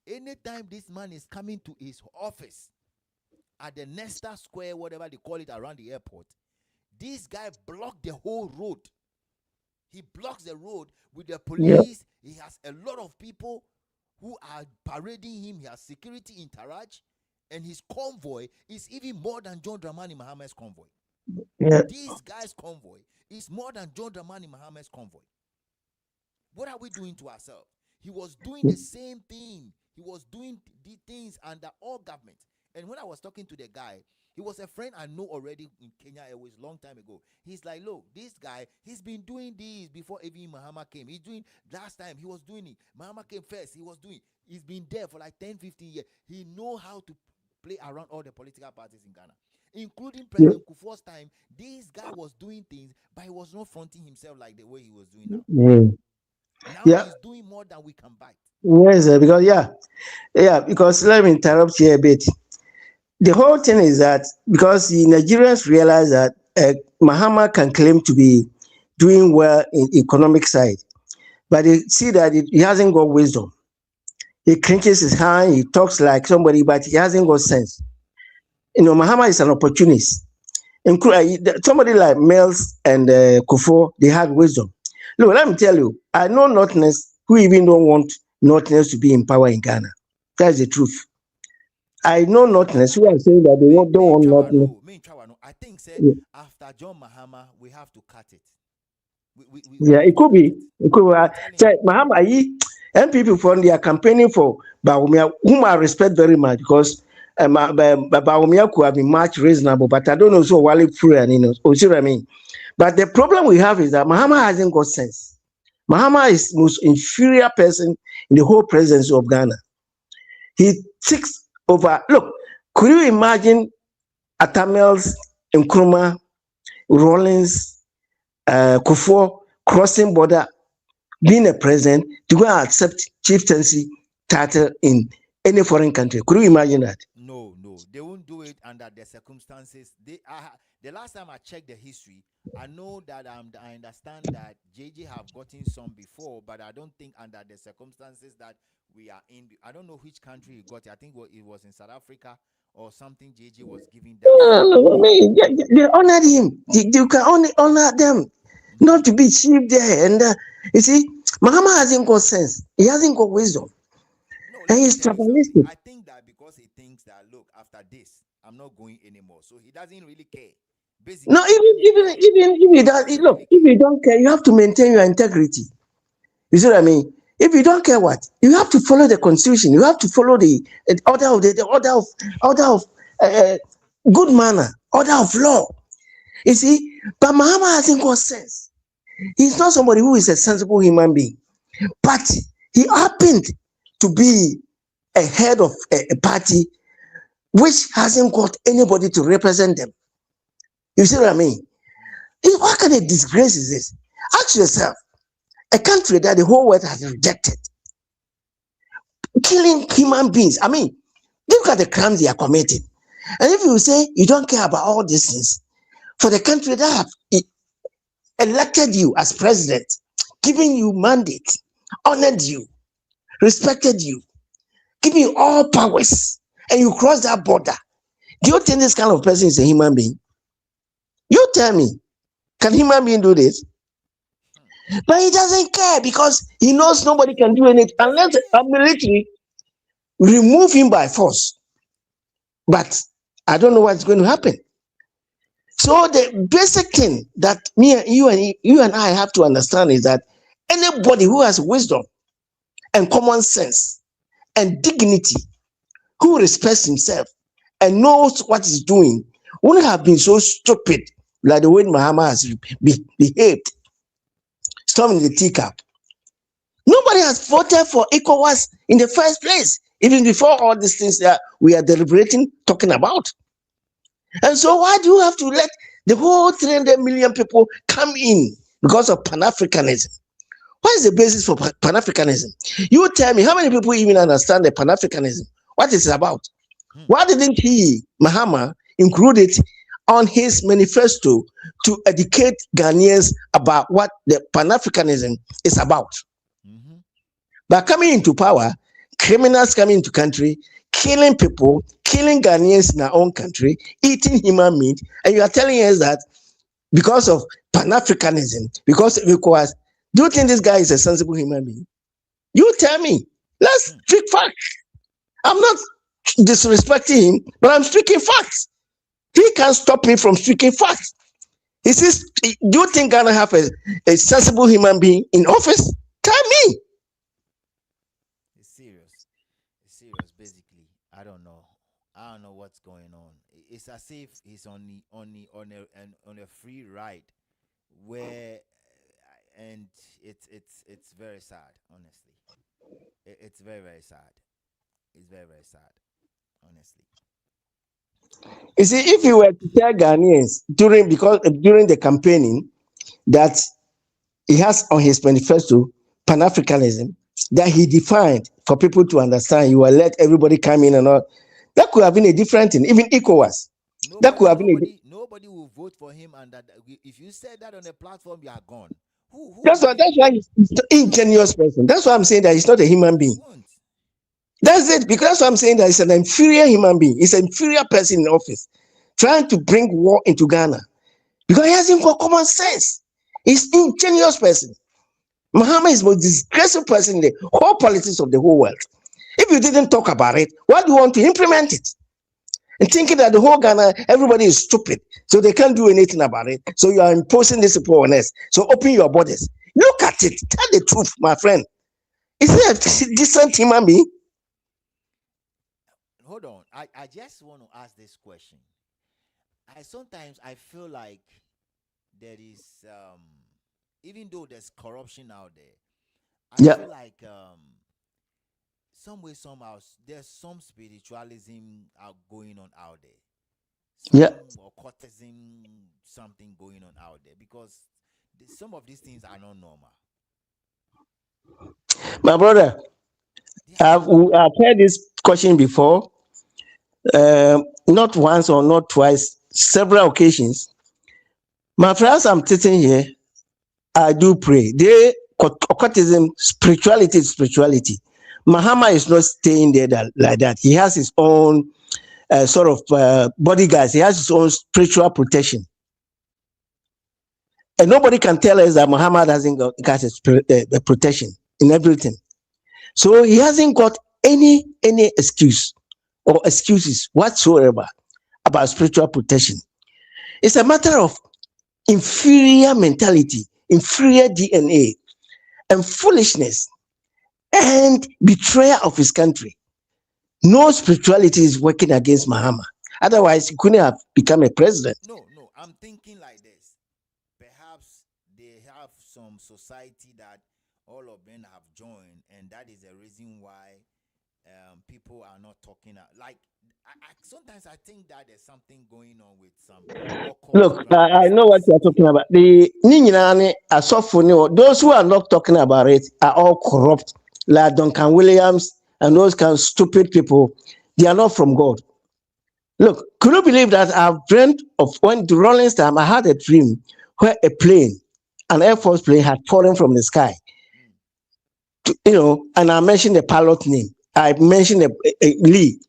anytime this man is coming to his office at the Nesta Square, whatever they call it around the airport, this guy blocked the whole road. He blocks the road with the Yeah. police. He has a lot of people who are parading him. He has security in Taraj. And his convoy is even more than John Dramani Mahama's convoy. Yeah. This guy's convoy is more than John Dramani Mahama's convoy. What are we doing to ourselves? He was doing the same thing. He was doing the things under all governments. And when I was talking to the guy, he was a friend I know already in Kenya Airways long time ago. He's like, look, this guy, he's been doing this before even Mahama came. He's doing, last time he was doing it. Mahama came first, he was doing it. He's been there for like 10, 15 years. He know how to play around all the political parties in Ghana. Including Yeah. President Kufuor's time, this guy was doing things, but he was not fronting himself like the way he was doing now. Mm. Now Yeah. he's doing more than we can bite. Yes, because yeah, because let me interrupt here a bit. the whole thing is that because the Nigerians realize that Mahama can claim to be doing well in economic side, but they see that he hasn't got wisdom. He clenches his hand, he talks like somebody, but he hasn't got sense. Mahama is an opportunist. Somebody like Mills and Kufo, they had wisdom. Look, let me tell you, I know Northerners who even don't want Northerners to be in power in Ghana. That's the truth. I know Northerners who are saying that they don't want Northerners. I think Yeah. after John Mahama, we have to cut it. Yeah, have it to could cut be. it. It could be. I'm telling Say, you. Mahama, MPP from they are campaigning for Bawumia, whom I respect very much because Bawumia could have been much reasonable, but I don't know so Wale Free and see what I mean. But the problem we have is that Mahama hasn't got sense. Mahama is the most inferior person in the whole presidency of Ghana. He takes over. Look, could you imagine Atamels, Nkrumah, Rawlings, Kufuor crossing border, being a president to go and accept chieftaincy title in any foreign country? Could you imagine that? No, they won't do it under the circumstances. The last time I checked the history, I know that I understand that JJ have gotten some before, but I don't think under the circumstances that we are in. I don't know which country he got it. I think it was in South Africa or something. JJ was giving that seat. I mean, they honored him. You can only honor them, not to be cheap there. And you see, Mahama hasn't got sense. He hasn't got wisdom, No, and let me he's tell you something. tribalistic. I think that because he thinks that, look, after this, I'm not going anymore. So he doesn't really care. No, Basically, let me put it. even if He doesn't look, really if care. you don't care, you have to maintain your integrity. You see what I mean? If you don't care, what you have to follow the constitution. You have to follow the order of order of uh, good manner, order of law. You see, but Mahama hasn't got sense. He's not somebody who is a sensible human being, but he happened to be a head of a party which hasn't got anybody to represent them. You see what I mean? What kind of disgrace is this? Ask yourself, a country that the whole world has rejected, killing human beings. I mean, look at the crimes they are committing. And if you say you don't care about all these things, for the country that have elected you as president, giving you mandate, honored you, respected you, giving you all powers, and you cross that border, do you think this kind of person is a human being? You tell me, can human being do this? But he doesn't care because he knows nobody can do anything unless a military remove him by force. But I don't know what's going to happen. So the basic thing that you and I have to understand is that anybody who has wisdom and common sense and dignity, who respects himself and knows what he's doing, wouldn't have been so stupid like the way Mahama has behaved, storming the teacup. Nobody has voted for ECOWAS in the first place, even before all these things that we are deliberating, talking about. And so why do you have to let the whole 300 million people come in because of Pan-Africanism? What is the basis for Pan-Africanism? You tell me, how many people even understand the Pan-Africanism? What is it about? Why didn't Mahama, include it on his manifesto to educate Ghanaians about what the Pan-Africanism is about? By coming into power, criminals coming into country, killing people, killing Ghanaians in our own country, eating human meat, and you are telling us that because of Pan-Africanism, because of ECOWAS, do you think this guy is a sensible human being? You tell me. Let's speak facts. I'm not disrespecting him, but I'm speaking facts. He can't stop me from speaking facts. He says, do you think Ghana have a sensible human being in office? Tell me. It's serious. It's serious, basically. I don't know. I don't know what's going on. It's as if he's on a free ride where and it's very sad, honestly. It's very, very sad. It's very, very sad, honestly. You see, if you were to tell Ghanaians during the campaigning that he has on his manifesto Pan-Africanism that he defined for people to understand, you will let everybody come in and all. That could have been a different thing, even ECOWAS. That could have been Nobody will vote for him, and that if you said that on a platform, you are gone. Who that's why will? he's an No, ingenious person. That's why I'm saying that he's not a human he being. won't. That's it, because that's why I'm saying that he's an inferior human being. He's an inferior person in office, trying to bring war into Ghana because he hasn't got common sense. He's ingenious person. Muhammad is the most disgraceful person in the whole politics of the whole world. If you didn't talk about it, why do you want to implement it? And thinking that the whole Ghana, everybody is stupid, so they can't do anything about it. So you are imposing this upon us. So open your borders. Look at it. Tell the truth, my friend. Is he a decent human being? Hold on. I just want to ask this question. I feel like there is even though there's corruption out there, I Yeah, feel like some way somehow there's some spiritualism going on out there, yeah. some occultism, something going on out there, because some of these things are not normal. My brother, They are not normal. I've heard this question before, not once or not twice, several occasions. My friends, I'm sitting here, I do pray. Occultism, spirituality is spirituality. Muhammad is not staying there like that. He has his own sort of bodyguards. He has his own spiritual protection. And nobody can tell us that Muhammad hasn't got a protection in everything. So he hasn't got any excuse or excuses whatsoever about spiritual protection. It's a matter of inferior mentality, inferior DNA, and foolishness and betrayal of his country. No spirituality is working against Muhammad. Otherwise, he couldn't have become a president. No, I'm thinking like this. Perhaps they have some society that all of them have joined, and that is the reason why people are not talking. Like, sometimes I think that there's something going on with some occult Look, I know what practices. you're talking about. Those who are not talking about it are all corrupt, like Duncan Williams and those kind of stupid people. They are not from God. Look, could you believe that I've dreamt of when the Rolling time I had a dream where a plane, an Air Force plane, had fallen from the sky. Mm. And I mentioned the pilot name. I mentioned Lee.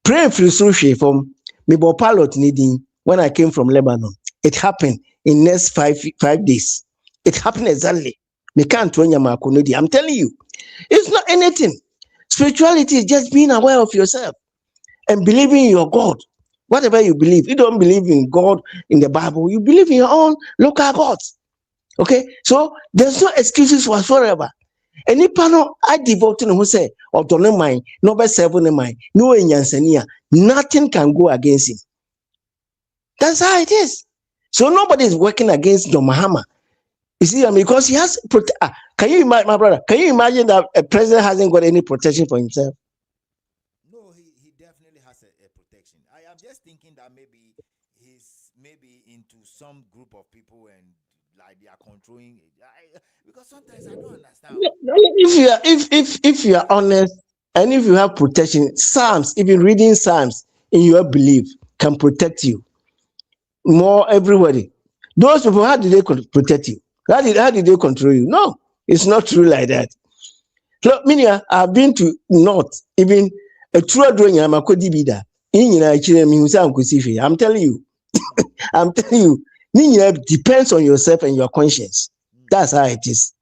Praying through sushi from me pilot needing when I came from Lebanon. It happened in next 5 days. It happened exactly. Me can't I'm telling you, it's not anything. Spirituality is just being aware of yourself and believing in your God. Whatever you believe, you don't believe in God in the Bible, you believe in your own local gods. Okay, so there's no excuses whatsoever. And if I devote to who say or don't mind, no best seven mind, no in nothing can go against him. That's how it is. So nobody is working against John Mahama. You see, because he has can you imagine, my brother? Can you imagine that a president hasn't got any protection for himself? No, he definitely has a protection. I am just thinking that maybe he's maybe into some group of people and like they are controlling it. Because sometimes I don't understand. If you are honest and if you have protection, Psalms, even reading Psalms in your belief can protect you more. Everybody, those people, how did they protect you? How did they control you? No, it's not true like that. Look, meaning I've been to North, even a true drawing. I'm a codibida. I'm telling you, I'm telling you, depends on yourself and your conscience. Mm. That's how it is.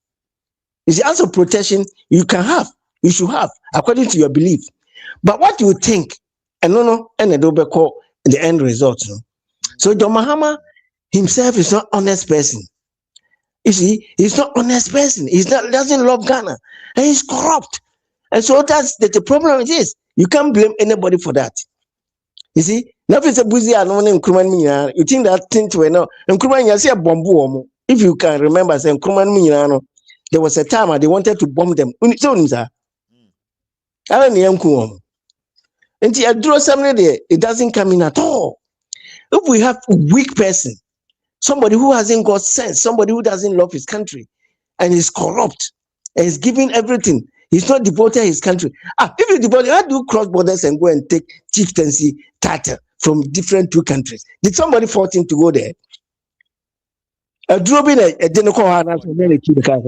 It's the answer of protection you can have, you should have, according to your belief. But what you think, and the end result. No? So John Mahama himself is not honest person. You see, he's not honest person. He's not doesn't love Ghana, and he's corrupt. And so that's the problem. It is you can't blame anybody for that. You see, nothing a busy and you think that thing to no a bomb. If you can remember, saying there was a time they wanted to bomb them. And it doesn't come in at all. If we have a weak person, somebody who hasn't got sense, somebody who doesn't love his country and is corrupt and is giving everything, He's not devoted his country. If you devote, how do you cross borders and go and take chieftaincy title from different two countries? Did somebody force him to go there? A drawing a dinner call and For then a that kid one, car.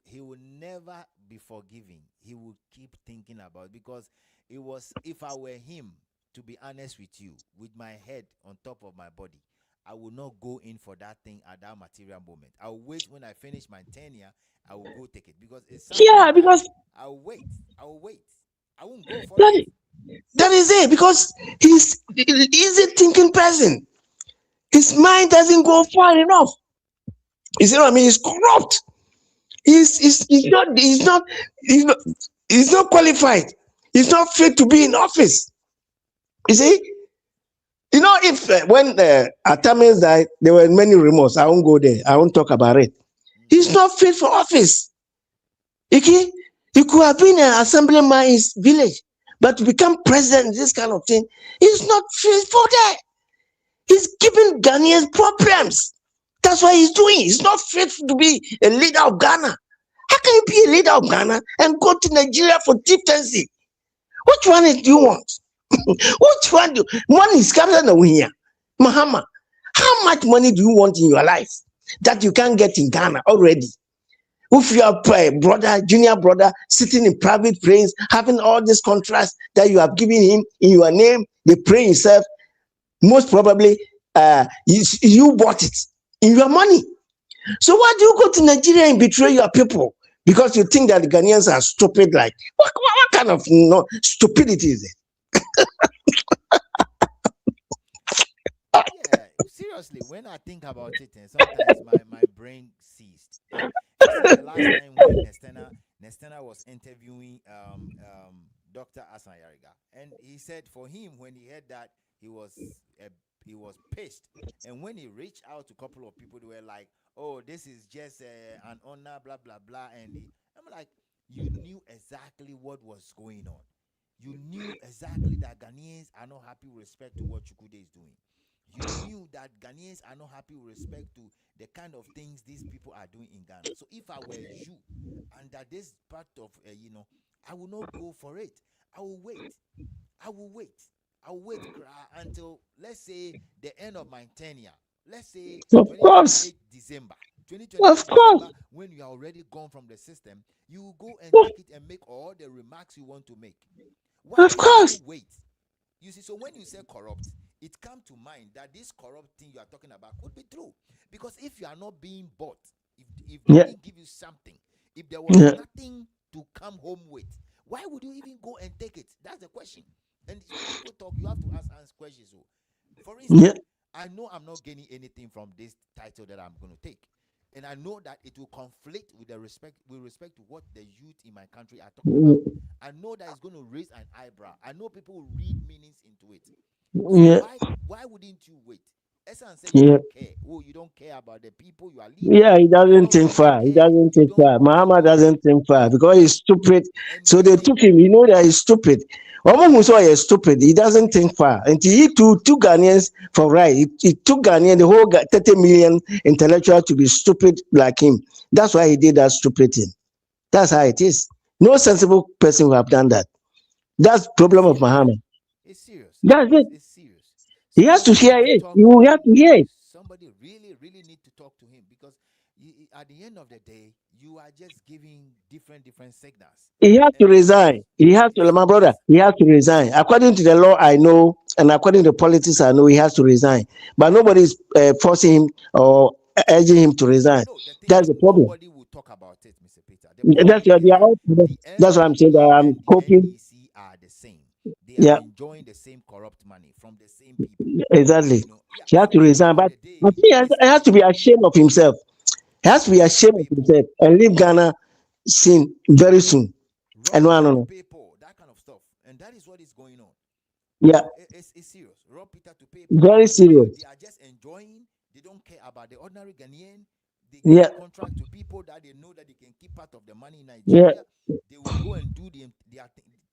he will never be forgiving. He will keep thinking about, because it was, if I were him, to be honest with you, with my head on top of my body, I will not go in for that thing at that material moment. I'll wait when I finish my tenure. I will go take it, because it's Yeah, something that because I'll wait. I will wait. I won't go for it. that, that is it. Because he's easy thinking person. His mind doesn't go far enough. You see what I mean? He's corrupt. He's not he's not qualified. He's not fit to be in office. You see, if when Atamis died, there were many rumors. I won't go there. I won't talk about it. He's not fit for office. Okay, he could have been an assemblyman in his village, but to become president, this kind of thing, he's not fit for that. He's giving Ghanaians problems. That's why he's doing. He's not fit to be a leader of Ghana. How can you be a leader of Ghana and go to Nigeria for chieftaincy? Which one do you want? Which one do one is coming over here? Mahama, how much money do you want in your life that you can't get in Ghana already? If you have a brother, junior brother, sitting in private planes, having all these contracts that you have given him in your name, they pray himself, most probably you bought it in your money. So why do you go to Nigeria and betray your people? Because you think that the Ghanaians are stupid? Like, what kind of stupidity is it? Yeah, seriously, when I think about it, and sometimes my brain seized. You see, the last time when Nestena was interviewing Dr. Asan Yariga, and he said for him, when he heard that, he was uh, he was pissed. And when he reached out to a couple of people, they were like, "Oh, this is just an honor, blah blah blah." And I'm like, you knew exactly what was going on. You knew exactly that Ghanaians are not happy with respect to what Chukwude is doing. You knew that Ghanaians are not happy with respect to the kind of things these people are doing in Ghana. So if I were you, and that this part of, I will not go for it. I will wait. I will wait. I will wait until, let's say, the end of my tenure. Let's say Of course, 2028 December. of 2028 course, December, when you are already gone from the system, you will go and of take it and make all the remarks you want to make. Why of would you course. wait? You see, so when you say corrupt, it comes to mind that this corrupt thing you are talking about could be true. Because if you are not being bought, if they Yeah, didn't give you something, if there was yeah, nothing to come home with, why would you even go and take it? That's the question. And when people talk, you have to ask questions. So, for yeah, instance, I know I'm not gaining anything from this title that I'm going to take. And I know that it will conflict with respect to what the youth in my country are talking about. I know that it's going to raise an eyebrow. I know people will read meanings into it. So yeah, why wouldn't you wait? Esan said you yeah. don't care. Oh, you don't care about the people you are leading. Yeah, he You doesn't don't think really far. He care. doesn't You think don't far. you Muhammad don't doesn't think far because he's stupid. and So you they see, took him. You know that he's stupid. Omo who saw he's stupid. He doesn't think far. And he took Ghanaians for right. He took Ghanaian, the whole 30 million intellectual to be stupid like him. That's why he did that stupid thing. That's how it is. No sensible person would have done that. That's it's problem of serious. Muhammad. It's serious. That's it. It's serious. He has to Somebody hear need to it. talk You to will him. have to hear it. Somebody really, really need to talk to him, because at the end of the day, you are just giving different signals. He has to And resign. He has to, my brother, he has to resign. According to the law I know, and according to the politics I know, he has to resign. But nobody is forcing him or urging him to resign. no, the thing That's is, the problem. nobody will talk about it, Mr. Peter. The problem here They is are that all. the That's why I'm saying that NPP I'm and the coping. NDC are the same. They are Yeah, enjoying the same corrupt money from the same people. exactly. Yeah. He has So to at the resign. end of But the I day, think he has to be ashamed of himself. He has to be rob ashamed of people, himself and leave Ghana soon, very soon. And no, no, rob no. people, that kind of stuff, and that is what is going on. Yeah, It's serious. Rob Peter to pay Paul. very They serious. are just enjoying. They don't care about the ordinary Ghanaian. They Yeah, give contract to people that they know that they can keep part of the money in yeah, Nigeria. They will go and do things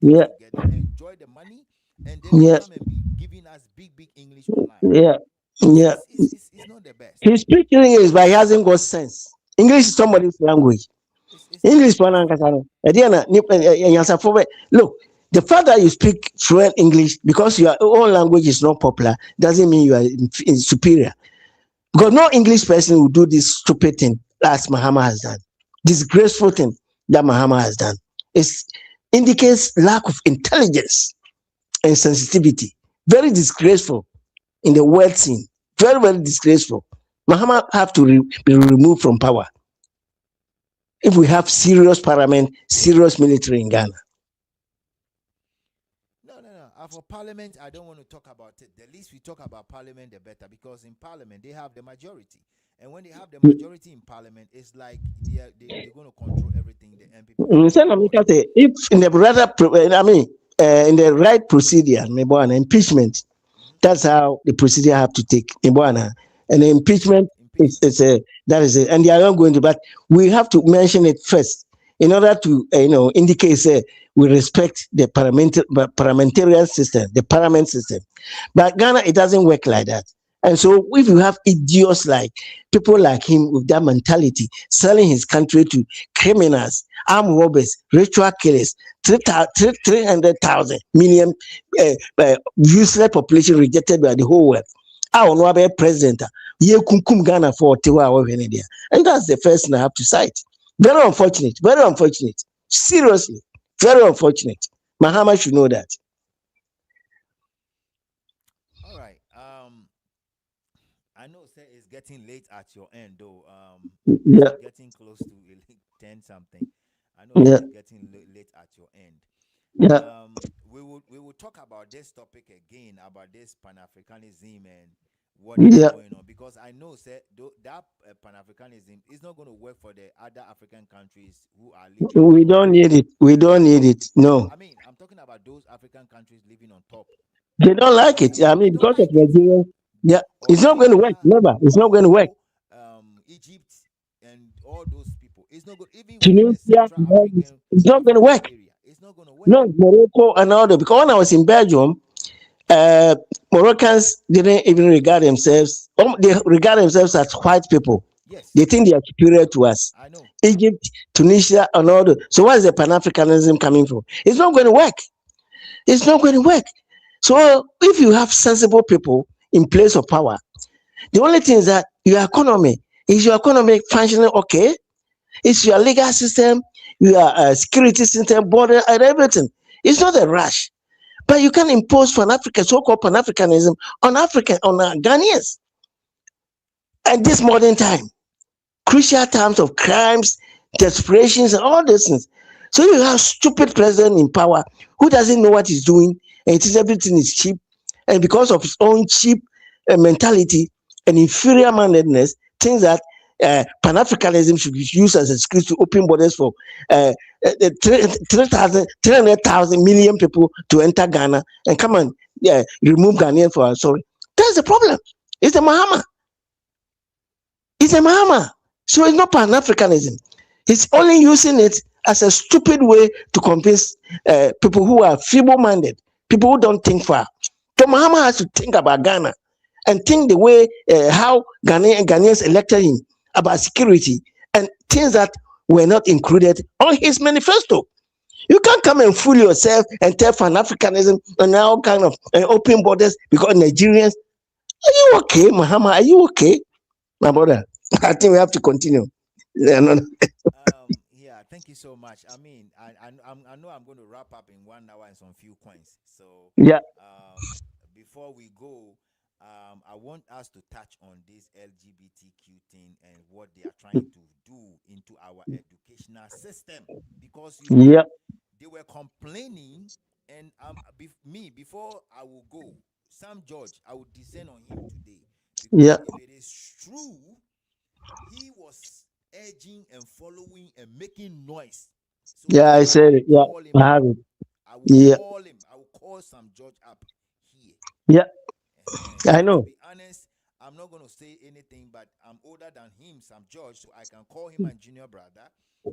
yeah, together, enjoy the money, and then they yeah, come and be giving us big English online. yeah, It's yeah. it's, it's, it's, it's not the best. He speaks English, but he hasn't got sense. English is somebody's language. Mr. English English. pana ankasa no. Look, the fact that you speak fluent English because your own language is not popular doesn't mean you are superior. Because no English person will do this stupid thing as Mahama has done. Disgraceful thing that Mahama has done. It indicates lack of intelligence and sensitivity. Very disgraceful in the world scene. Very, very disgraceful. Mahama have to be removed from power if we have serious parliament, serious military in Ghana. No, no, no. For parliament, I don't want to talk about it. The least we talk about parliament, the better, because in parliament they have the majority, and when they have the majority in parliament, it's like they're going to control everything. The MPP will do all the. If in the in the right procedure, maybe an impeachment, Mhm. that's how the procedure have to take. And the Yes, impeachment impeachment. is a that is it, and they are not going to. But we have to mention it first in order to indicate we respect the parliamentarian system, the parliament system. But Ghana, it doesn't work like that. And so, if you have idiots like people like him with that mentality, selling his country to criminals, armed robbers, ritual killers, 300,000 million useless population rejected by the whole world. I don't know about president. Ye kunkum Ghana for Tiwa or there. And that's the first thing I have to cite. Very unfortunate. Very unfortunate. Seriously. Very unfortunate. Mahama should know that. All right. I know, sir, it's getting late at your end, though. Yeah. It's getting close to 10 something. I know Yeah. it's getting late at your end. Yeah. We will talk about this topic again, about this Pan Africanism and what is Yeah. going on, because I know, sir, that Pan Africanism is not going to work for the other African countries who are living on We top. don't need it. We don't need it. No. I mean, I'm talking about those African countries living on top. They don't like it. I They mean, don't because of like it. Nigeria. Yeah. It's not going to work. Algeria, Never. It's not going to work. Morocco, Egypt, and all those people. It's not good. Even within the Tunisia, Central African it's not going to Africa work. area, it's not going to work. No, Morocco and all that. Because when I was in Belgium, uh, Moroccans didn't even regard themselves. They regard themselves as white people. They Yes, think they are superior to us. I know. Egypt, Tunisia, and all that. So where is the Pan Africanism coming from? It's not going to work. It's not going to work. So if you have sensible people in place of power, the only thing is that your economy functioning okay? Is your legal system, your security system, border, and everything. It's not a rush. But you can impose so-called Pan Africanism on Ghanaians at this modern time, crucial times of crimes, desperations, and all those things. So you have stupid president in power who doesn't know what he's doing and thinks everything is cheap, and because of his own cheap mentality and inferior mindedness, thinks that Pan Africanism should be used as an excuse to open borders for uh, 300,000 million people to enter Ghana and come and remove Ghanaian for us. Sorry. That's the problem. It's a Mahama. It's a Mahama. So it's not Pan Africanism. He's only using it as a stupid way to convince people who are feeble minded, people who don't think far. So Mahama has to think about Ghana and think the way how Ghanaians elected him about security and things that were not included on his manifesto. You can't come and fool yourself and tell Pan Africanism and all kind of open borders because Nigerians. Are you okay, Mahama? Are you okay, my brother? I think we have to continue. Yeah, no, no. Yeah, thank you so much. I mean, I know I'm going to wrap up in 1 hour and some few coins. So, Yeah, before we go, I want us to touch on this LGBTQ thing and what they are trying to do into our educational system, because yeah, they were complaining, and before I will go, Sam George, I will descend on him today, yeah, because if it is true, he was edging and following and making noise. So yeah. I I said will it. Yeah, call him I up. have it. I will Yeah, call him. I will call Sam George up here. yeah. I So to know. be honest, I'm not going to say anything, but I'm older than him, Sam George, so I can call him my junior brother,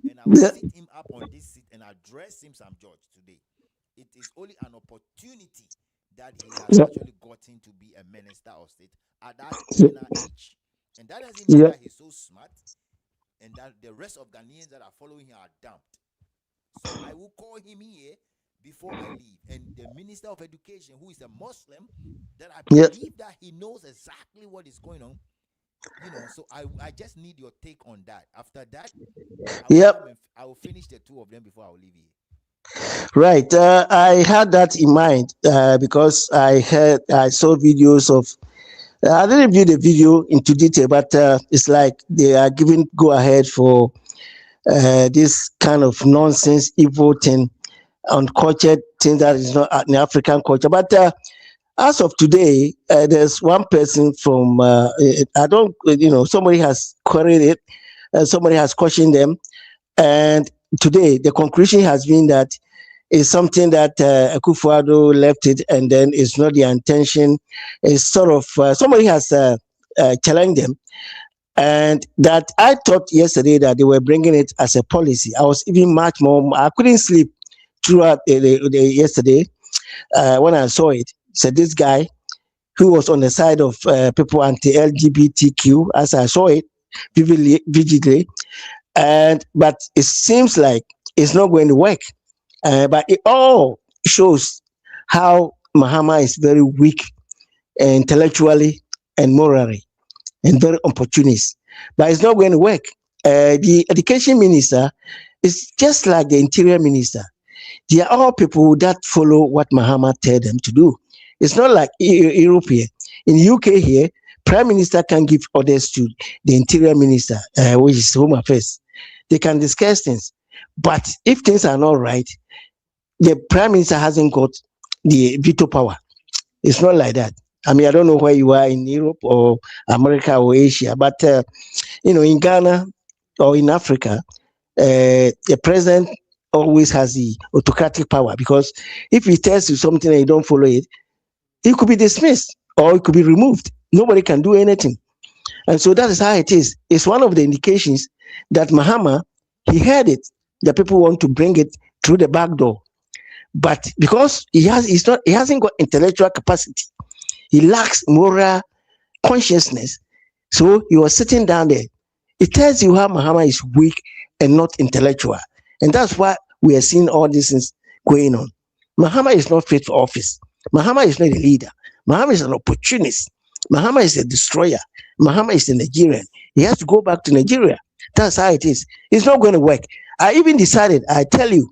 and I will Yeah, sit him up on this seat and address him, Sam George, today. It is only an opportunity that he has yeah, actually gotten to be a minister of state at that yeah, tender age. And that doesn't mean yeah, that he's so smart and that the rest of Ghanaians that are following him are dumped. So I will call him here before I leave. And the Minister of Education, who is a Muslim, that I Yeah. believe that he knows exactly what is going on. So I just need your take on that. After that, Yep. I will finish the two of them before I will leave here. Right. I had that in mind because I saw videos of. I didn't view the video into detail, but it's like they are giving go ahead for this kind of nonsense, evil thing, uncultured thing that is not an African culture. But as of today, there's one person from I don't, somebody has queried it, somebody has questioned them, and today the conclusion has been that it's something that Akufo-Addo left it, and then it's not their intention. It's sort of somebody has challenged them, and that I thought yesterday that they were bringing it as a policy. I was even much more. I couldn't sleep throughout the yesterday when I saw it. So this guy who was on the side of people anti-LGBTQ, as I saw it vividly, but it seems like it's not going to work. But it all shows how Mahama is very weak intellectually and morally, and very opportunist. But it's not going to work. The education minister is just like the interior minister. They are all people that follow what Mahama tell them to do. It's not like Europe here. In the UK here, prime minister can give orders to the interior minister, which is home affairs. They can discuss things. But if things are not right, the prime minister hasn't got the veto power. It's not like that. I mean, I don't know where you are in Europe or America or Asia, but in Ghana or in Africa, the president always has the autocratic power, because if he tells you something and you don't follow it, he could be dismissed or it could be removed. Nobody can do anything. And so that is how it is. It's one of the indications that Mahama, he heard it, that people want to bring it through the back door. But because he hasn't got intellectual capacity, he lacks moral consciousness. So he was sitting down there. It tells you how Mahama is weak and not intellectual. And that's why we are seeing all these things going on. Mahama is not fit for office. Mahama is not a leader. Mahama is an opportunist. Mahama is a destroyer. Mahama is a Nigerian. He has to go back to Nigeria. That's how it is. It's not going to work. I even decided, I tell you,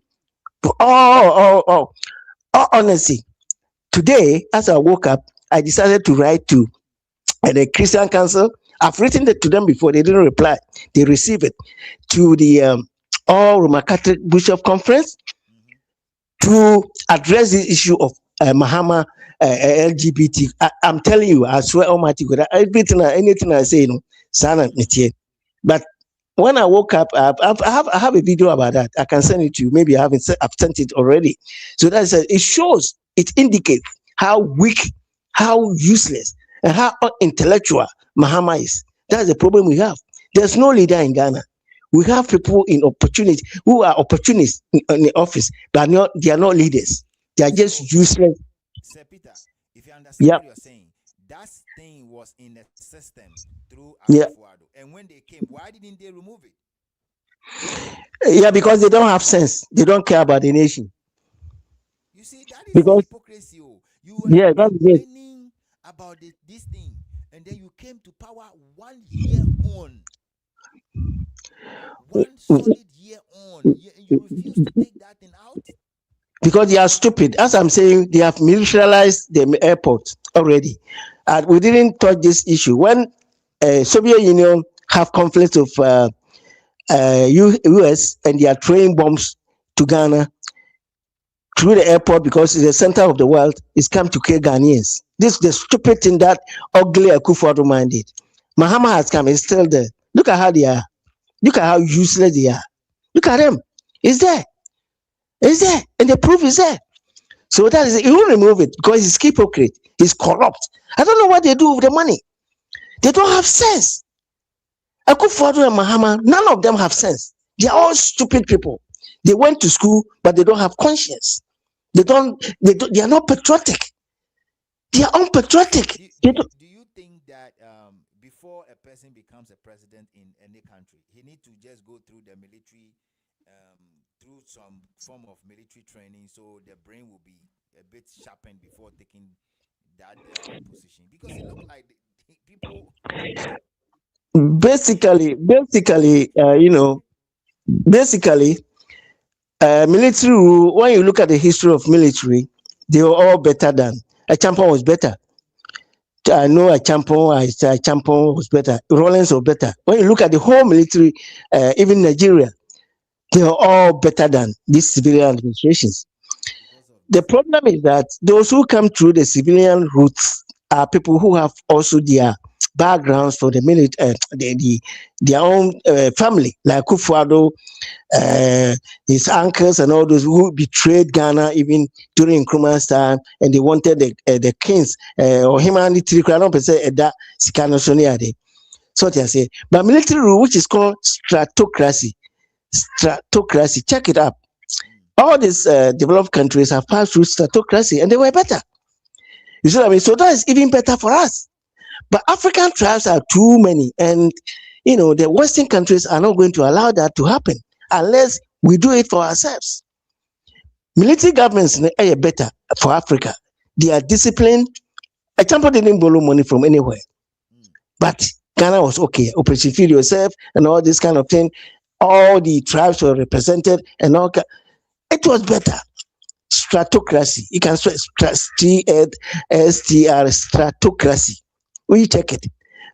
all honesty, today, as I woke up, I decided to write to the Christian Council. I've written it to them before. They didn't reply. They received it. To the All Roman Catholic Bishop Conference, to address the issue of Mahama LGBT. I'm telling you, I swear Almighty God, anything I say, sana nitie. But when I woke up, I have a video about that. I can send it to you. Maybe I've sent it already. So it shows, it indicates how weak, how useless, and how intellectual Mahama is. That's the problem we have. There's no leader in Ghana. We have people in opportunity who are opportunists in the office, but they are not leaders. They are just useless. Sir Peter, if you understand what you're saying, that thing was in the system through Akufo-Addo. And when they came, why didn't they remove it? Yeah, because they don't have sense. They don't care about the nation. You see, that is hypocrisy. You were complaining about this thing, and then you came to power 1 year on. 1 solid year on. You refuse to take that thing out? Because they are stupid. As I'm saying, they have militarized the airport already. And we didn't touch this issue. When Soviet Union have conflicts of US, and they are throwing bombs to Ghana through the airport because it's the center of the world, it's come to kill Ghanaians. This is the stupid thing that ugly Akufo-Addo man did. Mahama has come, it's still there. Look at how they are. Look at how useless they are. Look at them. It's there. It's there. And the proof is there. So that is, he won't remove it because he's hypocrite. He's corrupt. I don't know what they do with the money. They don't have sense. Akufo-Addo and Mahama, none of them have sense. They are all stupid people. They went to school, but they don't have conscience. They are not patriotic. They are unpatriotic. Do you think that that before a person becomes a president in any country, he need to just go through the military, through some form of military training, so the brain will be a bit sharpened before taking that position. Because it looked like the people. Basically, military rule, when you look at the history of military, they were all better than a champion was better. I know a champion was better. Rollins was better. When you look at the whole military, even Nigeria, they are all better than these civilian administrations. Because of The this. problem is that those who come through the civilian routes are people who have also their backgrounds for the military, their own family, like Kufuado, uh, his uncles and all those who betrayed Ghana even during Nkrumah's time, and they wanted the kings or him and the three crown percent that Sikano Sonia. So what I say, but military rule, which is called stratocracy, check it up. Mm, All these developed countries have passed through stratocracy, and they were better. You see what I mean? So that is even better for us. But African tribes are too many, and the Western countries are not going to allow that to happen unless we do it for ourselves. Military governments are better for Africa. They are disciplined. Example, they didn't borrow money from anywhere, mm, but Ghana was okay. Operation Feed Yourself and all this kind of thing. All the tribes were represented, and all. It was better. Stratocracy. You can stratocracy. We check it.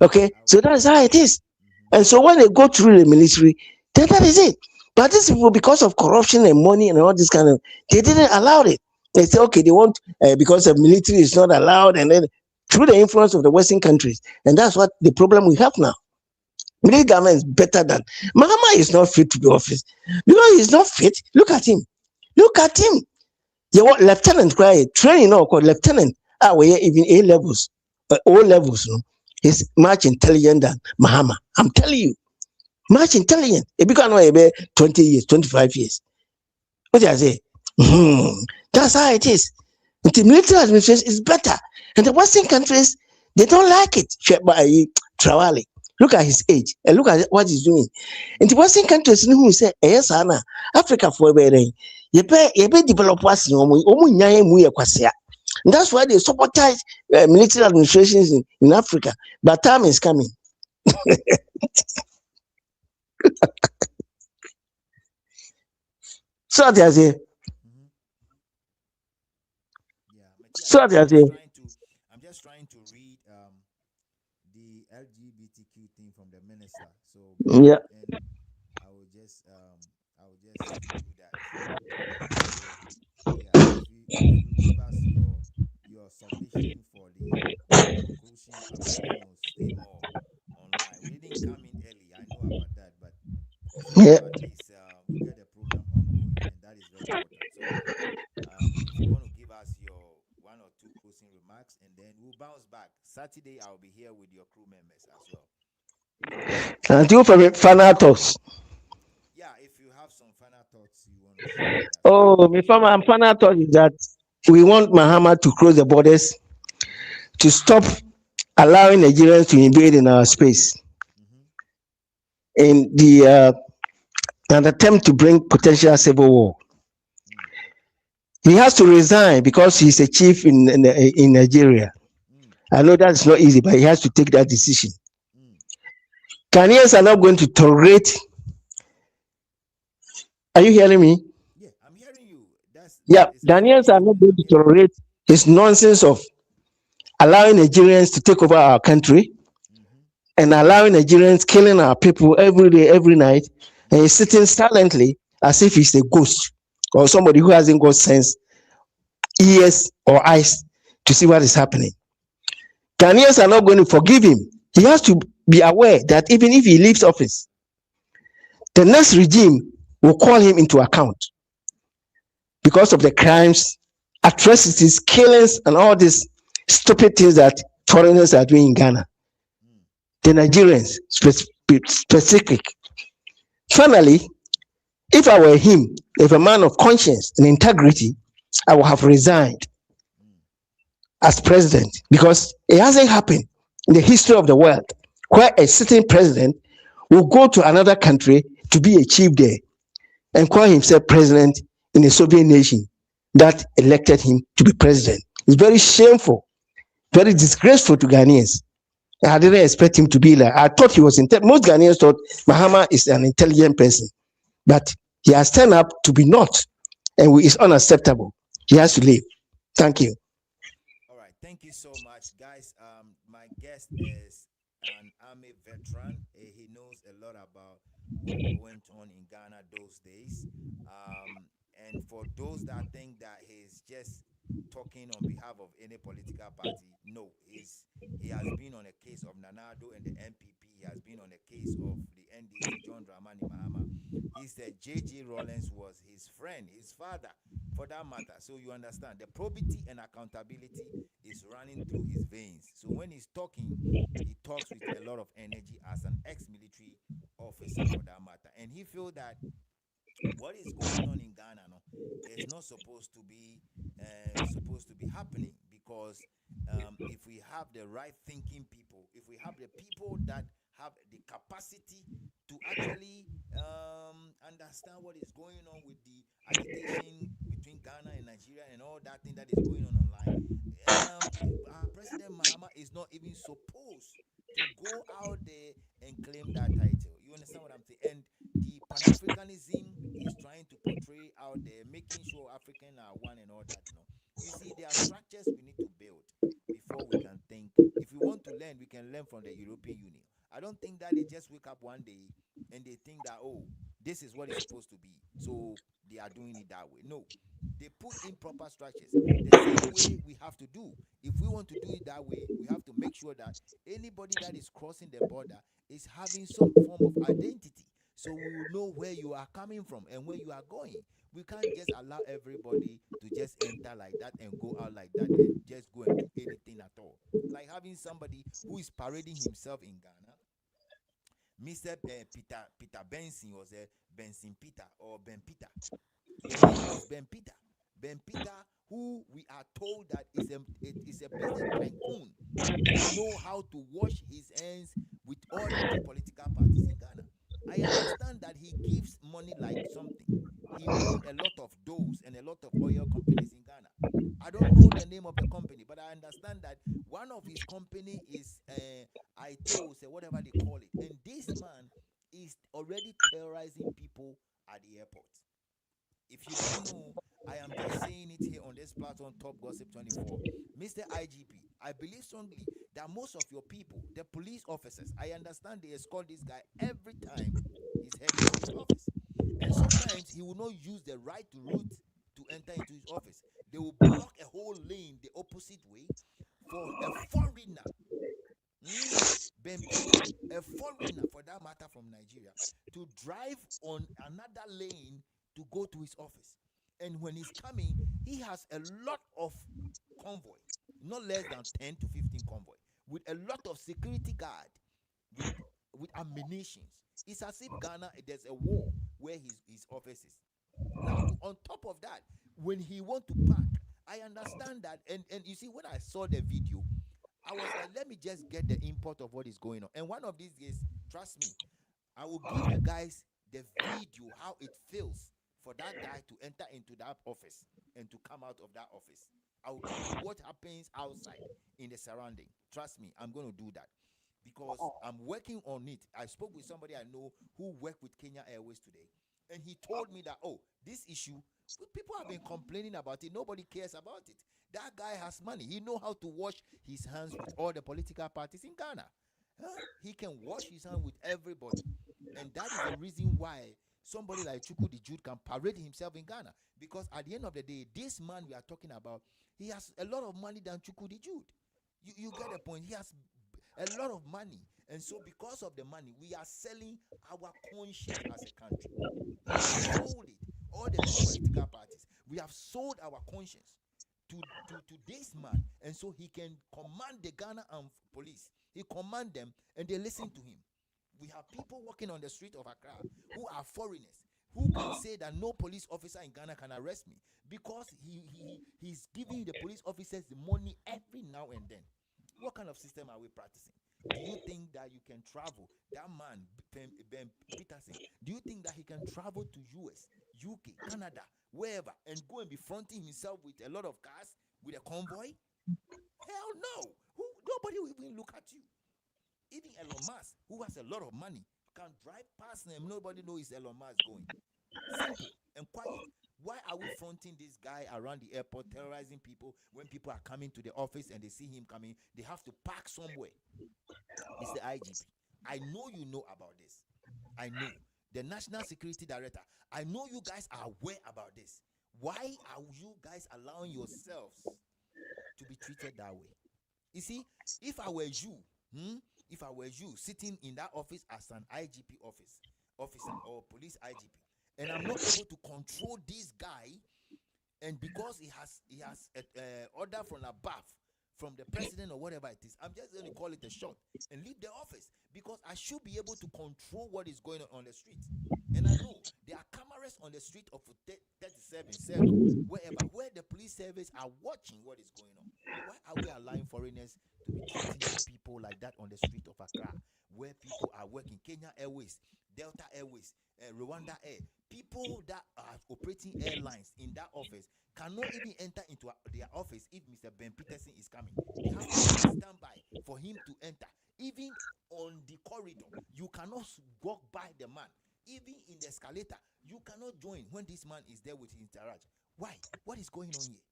Okay, I so will. that's how it is. Mm-hmm. And so when they go through the military, then that is it. But these people, because of corruption and money and all this kind of, they didn't allow it. They say, okay, they want because the military is not allowed, and then through the influence of the Western countries, and that's what the problem we have now. Military government is better than Mahama is not fit to be office because he's not fit. Look at him. Look at him. You want lieutenant cry training now called lieutenant. We even A levels, O levels. No, he's much intelligent than Mahama. I'm telling you, much intelligent. It become about 20 years, 25 years. What do I say? That's how it is. The military administration is better, and the Western countries they don't like it. Travali. Look at his age and look at what he's doing. In the Western countries, who say, yes, Anna, Africa for a better. You be develop us no more. And that's why they sabotage military administrations in Africa. But time is coming. So they say, Mm-hmm. Yeah, Matthias, so they say, I'm just trying to read the LGBTQ thing from the minister. So before yeah. we end, I will just do that. So yeah, if you give us your submission for the conclusion, I'm just going to stay more online. We didn't come in early, I know about that, but so Yeah. at least we get the program ongoing, and that is very important. So if you want to give us your one or two closing remarks, and then we'll bounce back. Saturday, I'll be here with your crew members as well. And you for me, final thoughts. Yeah, if you have some final thoughts you want to share with us, we Oh, can my also. final thought is that we want Mahama to close the borders, Mm-hmm. to stop allowing Nigerians to invade in our space, Mm-hmm. in the an attempt to bring potential civil war. Mm, He has to resign because he's a chief in Nigeria. mm, I know that's not easy, but he has to take that decision. mm. Ghanaians are not going to tolerate. Are you hearing me? Yeah, I'm hearing you. That's Yeah, it's a very Ghanaians good are not statement. going I'm to hearing you. tolerate his nonsense of allowing Nigerians to take over our country Mm-hmm. and allowing Nigerians killing our people every day, every night, and he's Mm-hmm. sitting silently as if he's a ghost or somebody who hasn't got sense, ears or eyes to see what is happening. Ghanaians are not going to forgive him. He has to be aware that even if he leaves office, the next regime will call him into account because of the crimes, atrocities, killings, and all these stupid things that foreigners are doing in Ghana. Mm, The Nigerians, specific. Finally, if I were him, if a man of conscience and integrity, I would have resigned mm, as president because it hasn't happened. in the history of the world where a sitting president will go to another country to be a chief there and call himself president in a Soviet nation that elected him to be president. It's very shameful, very disgraceful to Ghanaians. I didn't expect him to be like. I thought he was most Ghanaians thought Mahama is an intelligent person, but he has turned up to be not, and it's unacceptable. He has to leave. Thank you. All right, thank you so much, guys. My guest is an army veteran. He knows a lot about what went on in Ghana those days. And for those that think that he's just talking on behalf of any political party, no, he has been on a case of Nanado and the MPP. He has been on a case of the NDC, John Dramani Mahama. He said J.J. Rawlings was his friend, his father, for that matter. So you understand, the probity and accountability is running through his veins. So when he's talking, he talks with a lot of energy as an ex-military officer, for that matter. And he feels that what is going on in Ghana no, is not supposed to be happening, because if we have the right thinking people, if we have the people that have the capacity to actually understand what is going on with the agitation between Ghana and Nigeria and all that thing that is going on online, President Mahama is not even supposed to go out there and claim that title. You understand what I'm saying? And the Pan-Africanism he's trying to portray out there, making sure African are one and all that. No, you see, there are structures we need to build before we can think. If we want to learn, we can learn from the European Union. I don't think that they just wake up one day and they think that, oh, this is what it's supposed to be, so they are doing it that way. No, they put in proper structures. The same way we have to do. If we want to do it that way, we have to make sure that anybody that is crossing the border is having some form of identity, so we will know where you are coming from and where you are going. We can't just allow everybody to just enter like that and go out like that and just go and do anything at all. Like having somebody who is parading himself in Ghana. Mr. Peter Benson was a Benson Peter or Ben Peter. His name was Ben Peter. Ben Peter, who we are told that is a business tycoon who know how to wash his hands with all the two political parties in Ghana. I understand that he gives money like something. He owns a lot of those and a lot of oil companies in Ghana. I don't know the name of the company, but I understand that one of his company is ITOS, whatever they call it. And this man is already terrorizing people at the airport. If you don't know, I am just saying it here on this platform, Top Gossip 24. Mr. IGP, I believe strongly that most of your people, the police officers, I understand they escort this guy every time he's heading for his office. And sometimes he will not use the right route to enter into his office. They will block a whole lane the opposite way for a foreigner. Ben Peter, a foreigner for that matter from Nigeria, to drive on another lane to go to his office. And when he's coming, he has a lot of convoy, not less than 10 to 15 convoy, with a lot of security guard, with ammunitions. It's as if Ghana, there's a war where his office is. Now, on top of that, when he want to park, I understand that, and you see, when I saw the video, I was like, let me just get the import of what is going on. And one of these days, trust me, I will give you guys the video, how it feels for that guy to enter into that office and to come out of that office. I will give you what happens outside in the surrounding. Trust me, I'm going to do that because I'm working on it. I spoke with somebody I know who worked with Kenya Airways today, and he told me that, oh, this issue, people have been complaining about it. Nobody cares about it. That guy has money. He know how to wash his hands with all the political parties in Ghana. He can wash his hands with everybody. And that is the reason why somebody like Chuku the Jude can parade himself in Ghana. Because at the end of the day, this man we are talking about, he has a lot of money than Chuku the Jude. You get the point. He has a lot of money. And so because of the money, we are selling our conscience as a country. We have sold it. All the two political parties. We have sold our conscience to this man. And so he can command the Ghana police. He command them and they listen to him. We have people walking on the street of Accra who are foreigners, who can say that no police officer in Ghana can arrest me because he's giving the police officers the money every now and then. What kind of system are we practicing? Do you think that you can travel? That man, Ben Peterson, do you think that he can travel to US, UK, Canada, wherever, and go and be fronting himself with a lot of cars, with a convoy? Hell no. Nobody will even look at you. Even Elon Musk, who has a lot of money, can drive past them. Nobody knows Elon Musk going. Simple and quiet. Why are we fronting this guy around the airport, terrorizing people? When people are coming to the office and they see him coming, they have to park somewhere. Mr. IGP, I know you know about this. I know. The National Security Director, I know you guys are aware about this. Why are you guys allowing yourselves to be treated that way? You see, if I were you sitting in that office as an IGP officer or police IGP, and I'm not able to control this guy, and because he has a order from above, from the president or whatever it is, I'm just going to call it a shot and leave the office, because I should be able to control what is going on the street. And I know there are cameras on the street of 37, 7, wherever, where the police service are watching what is going on. Why are we allowing foreigners to be treating people like that on the street of Accra, where people are working? Kenya Airways, Delta Airways, Rwanda Air, people that are operating airlines in that office cannot even enter into their office if Mr. Ben Peterson is coming. They have to stand by for him to enter. Even on the corridor, you cannot walk by the man. Even in the escalator, you cannot join when this man is there with his interact. Why? What is going on here?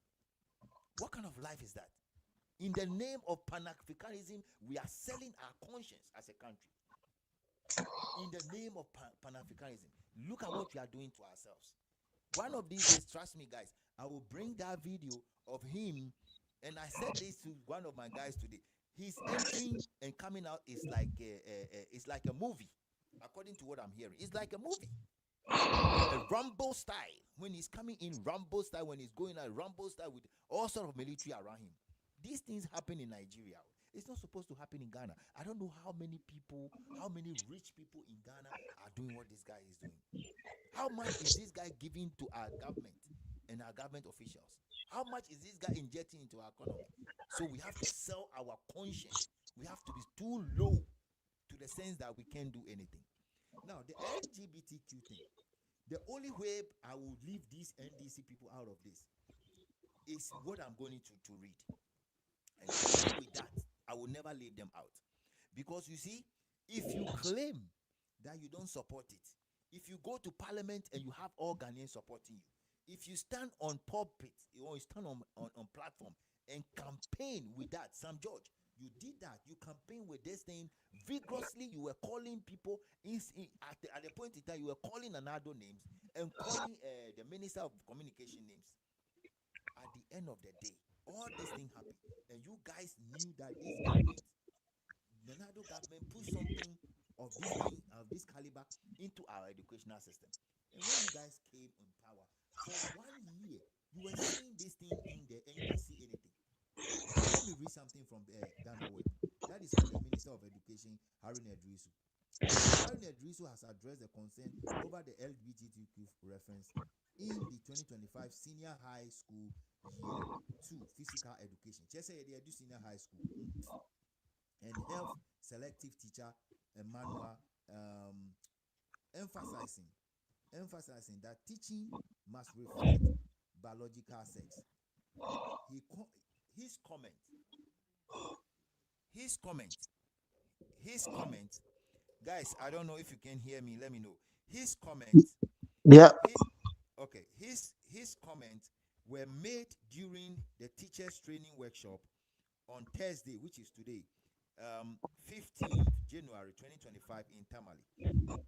What kind of life is that? In the name of Pan-Africanism, we are selling our conscience as a country. In the name of Pan-Africanism, look at what we are doing to ourselves. One of these days, trust me, guys, I will bring that video of him, and I said this to one of my guys today. His entering and coming out is like a movie, according to what I'm hearing. It's like a movie, a Rambo style. When he's coming in, Rambo style. When he's going out, Rambo style, with all sort of military around him. These things happen in Nigeria. It's not supposed to happen in Ghana. I don't know how many rich people in Ghana are doing what this guy is doing. How much is this guy giving to our government and our government officials? How much is this guy injecting into our economy? So we have to sell our conscience. We have to be too low to the sense that we can't do anything. Now, the LGBTQ thing, the only way I will leave these NDC people out of this is what I'm going to read. And with that, I will never leave them out. Because you see, if you claim that you don't support it, if you go to parliament and you have all Ghanaians supporting you, if you stand on pulpit or you stand on platform and campaign with that, Sam George, you did that. You campaigned with this thing vigorously. You were calling people at the point in time, you were calling Anado names and calling the Minister of Communication names. At the end of the day, all this thing happened, and you guys knew that this government, the Nado government, pushed something of this caliber into our educational system. And when you guys came in power, for 1 year, you were saying this thing in there, and you didn't see anything. Let me read something from Ghana Web. That is from the Minister of Education, Haruna Idrisu. Haruna Idrisu has addressed the concern over the LGBTQ reference in the 2025 Senior High School Year 2 Physical Education. Just say they do Senior High School. And Health Selective Teacher Emmanuel emphasizing that teaching must reflect biological sex. His comment, guys, I don't know if you can hear me, let me know. His comments, Yeah. His comments were made during the teachers training workshop on Thursday, which is today, 15th January 2025 in Tamale.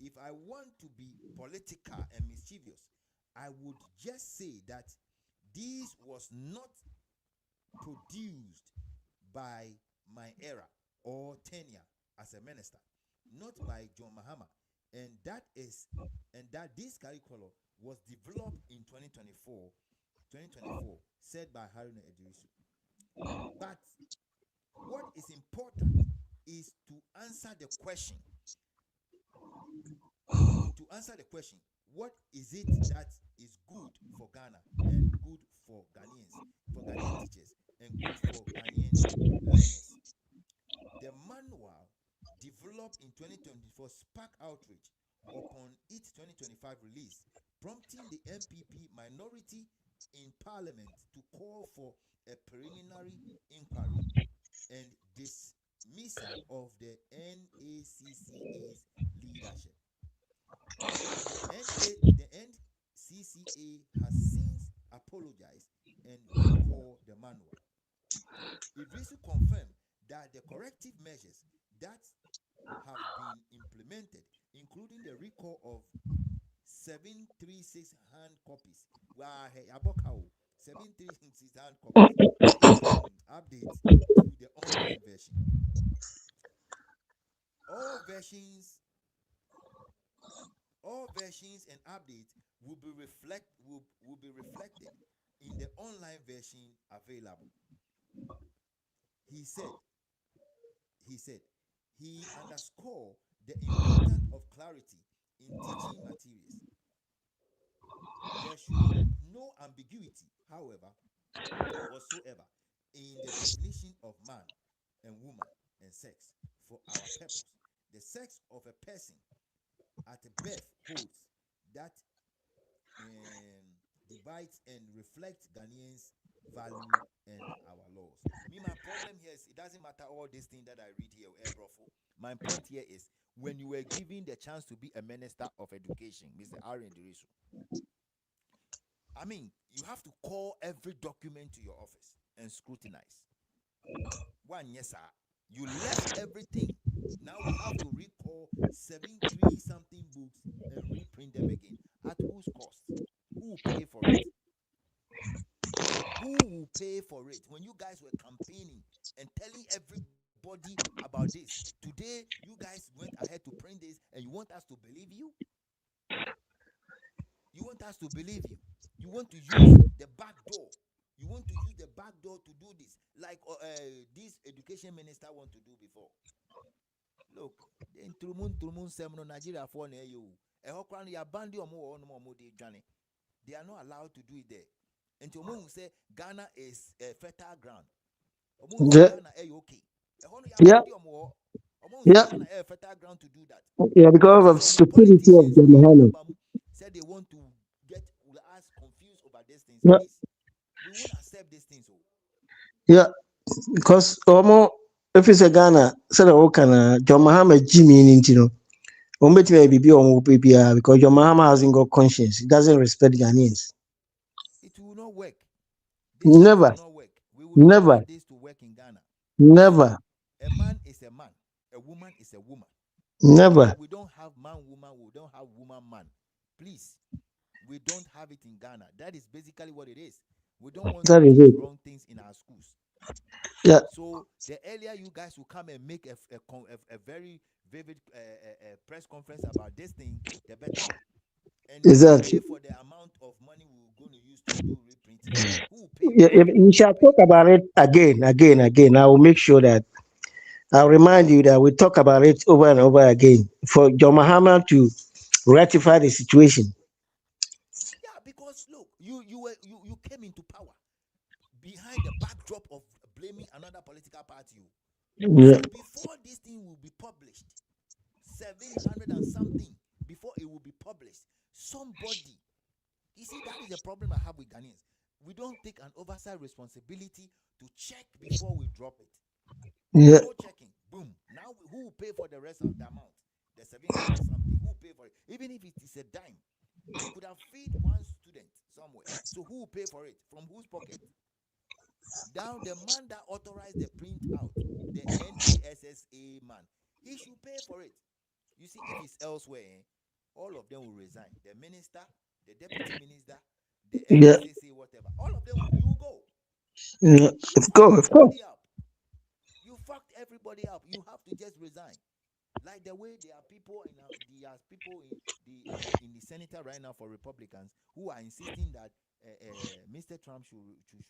If I want to be political and mischievous, I would just say that this was not produced by my era or tenure as a minister, not by John Mahama, and that this curriculum was developed in 2024, said by Haruna Idrisu. But what is important is to answer the question. What is it that is good for Ghana and good for Ghanaians, for Ghanaian teachers, and good for Ghanaian learners? The manual developed in 2024 sparked outrage upon its 2025 release, prompting the MPP minority in parliament to call for a preliminary inquiry and dismissal of the NACCA's leadership. The NCCA has since apologized and recalled the manual. It recently confirmed that the corrective measures that have been implemented, including the recall of 736 hand copies, 736 hand copies, and updates to the online version. All versions and updates will be reflected in the online version available. He said he underscored the importance of clarity in teaching materials. There should be no ambiguity, however, whatsoever in the definition of man and woman and sex for our purpose. The sex of a person at birth holds that divides and reflects Ghanaians' value and our laws. My problem here is it doesn't matter all these things that I read here, brofo. My point here is when you were given the chance to be a minister of education, Mr. Aaron Dirisu, I mean, you have to call every document to your office and scrutinize. One, yes, sir. You left everything. Now we have to recall 73-something books and reprint them again. At whose cost? Who will pay for it? Who will pay for it? When you guys were campaigning and telling everybody about this, today you guys went ahead to print this and you want us to believe you? You want us to believe you? You want to use the back door. You want to use the back door to do this, like this education minister want to do before. Look, in Trumun Seminole, Nigeria for you. They are not allowed to do it there. And to say Ghana is a fertile ground. Ghana okay. Ghana a fertile ground to do that. Yeah, because of stupidity of the Mahalo. Said they want to get us confused over these things. Yeah. We won't accept these things. Yeah, because if it's a Ghana, said John Mahama Jimmy, because John Mahama hasn't got conscience. He doesn't respect Ghanaians. It will not work. Never. Will not work. We will not allow this to work in Ghana. Never. A man is a man. A woman is a woman. Never. We don't have man, woman. We don't have woman, man. Please. We don't have it in Ghana. That is basically what it is. We don't want to do wrong things in our schools. Yeah. So the earlier you guys will come and make a very vivid press conference about this thing, the better. And exactly. pay for the amount of money we're going to use to do reprinting. Who will pay? We shall talk about it again. I will make sure that I'll remind you that we talk about it over and over again for John Mahama to rectify the situation. Yeah, because look, you came into power behind the backdrop of blaming another political party. Yeah. So before this thing will be published, 700 and something, before it will be published, somebody, you see, that is the problem I have with Ghanaians. We don't take an oversight responsibility to check before we drop it. Yeah. No checking. Boom. Now who will pay for the rest of the amount? The 700 something. Who will pay for it? Even if it is a dime, you could have feed one student somewhere. So who will pay for it? From whose pocket? Now the man that authorized the print out, the NASSA man, he should pay for it. You see, if it's elsewhere, all of them will resign. The minister, the deputy minister, the NASSA, whatever. All of them will go. Yeah. Go. You fucked everybody up. You have to just resign. Like the way there are people in the Senate right now for Republicans who are insisting that Mr. Trump should resign.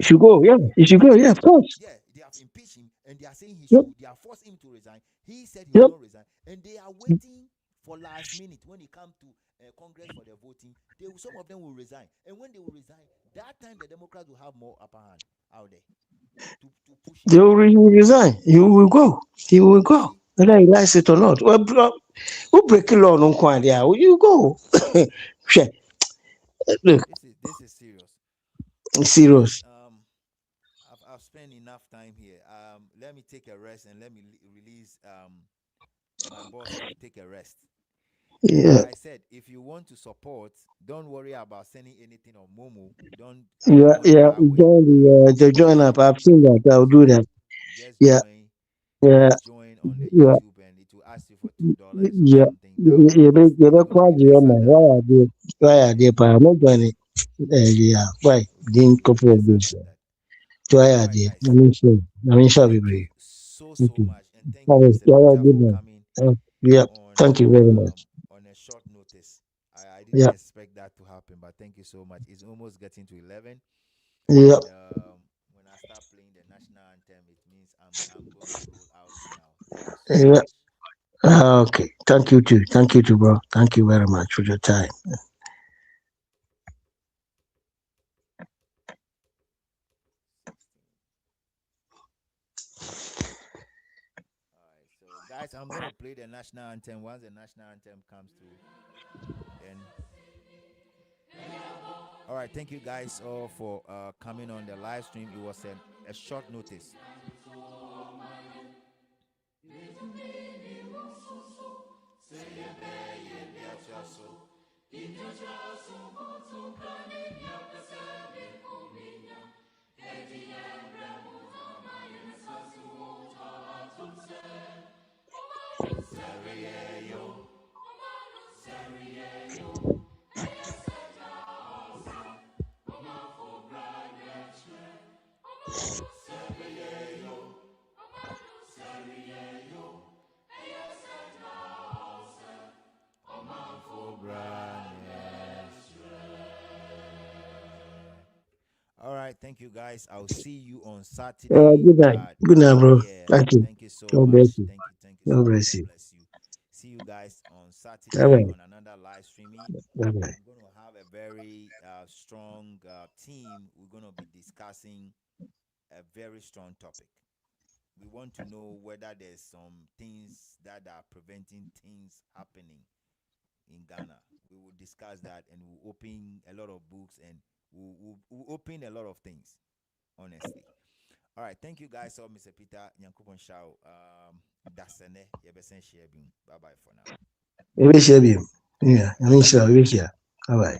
Should go, yeah. He should go, yeah, of course. Yeah, they have impeached him and they are saying he should. They are forcing him to resign. He said he will not resign, and they are waiting for last minute when he comes to Congress for the voting. Some of them will resign, and when they will resign, that time the Democrats will have more upper hand out there to push him. They will resign. He will go. whether he likes it or not. Well, who break the law? No, you go. Shit, look, This is serious. it's Guys, serious. I've spent enough time here. Let me take a rest and let me release my boss to take a rest. And like Yeah, I said, if you want to support, don't worry about sending anything on Momo. Don't yeah, join yeah. our way. The join up. I've seen that. I'll Just do that. join. Just Yeah, join. yeah, Just join on the yeah, YouTube and it will ask you for $2 or yeah. something. That will make us You it's be gonna quite make the Lesser man. down. Why are they? Yeah. I'm not joining. Yeah, why? It Didn't will make couple of Lesser this. than that. Why All are right, they? guys. I mean, sure, Thank be. you so Thank so you. much. And thank you, Have a Mr. Peter, good for night. coming Yeah, thank you very much. on a short notice. I didn't Yeah, expect that to happen, but thank you so much. It's almost getting to 11, yeah, and when I start playing the national anthem, it means I'm going to roll out now. Thank you so yeah. much. Okay. Thank you too. Thank you too, bro. Thank you very much for your time. All right, so guys, I'm gonna play the national anthem. Once the national anthem comes through, then all right. Thank you guys all for coming on the live stream. It was a short notice. All right, thank you guys. I'll see you on Saturday. Good night. Good night, bro. Yeah, Thank you. thank you so God bless much. you. Thank you so God much. bless God you. bless you. See you guys on Bye Saturday bye. on another live streaming. Bye bye. I'm going to have a very strong team. We're going to be discussing a very strong topic. We want to know whether there's some things that are preventing things happening in Ghana. We will discuss that and we'll open a lot of books and we'll open a lot of things, honestly. All right, thank you guys. So, Mr. Peter, Nyankupon Shao, Dasene, Yebesen Shebin. Bye bye for now. Maybe share him. Yeah, I mean, sure. Bye bye.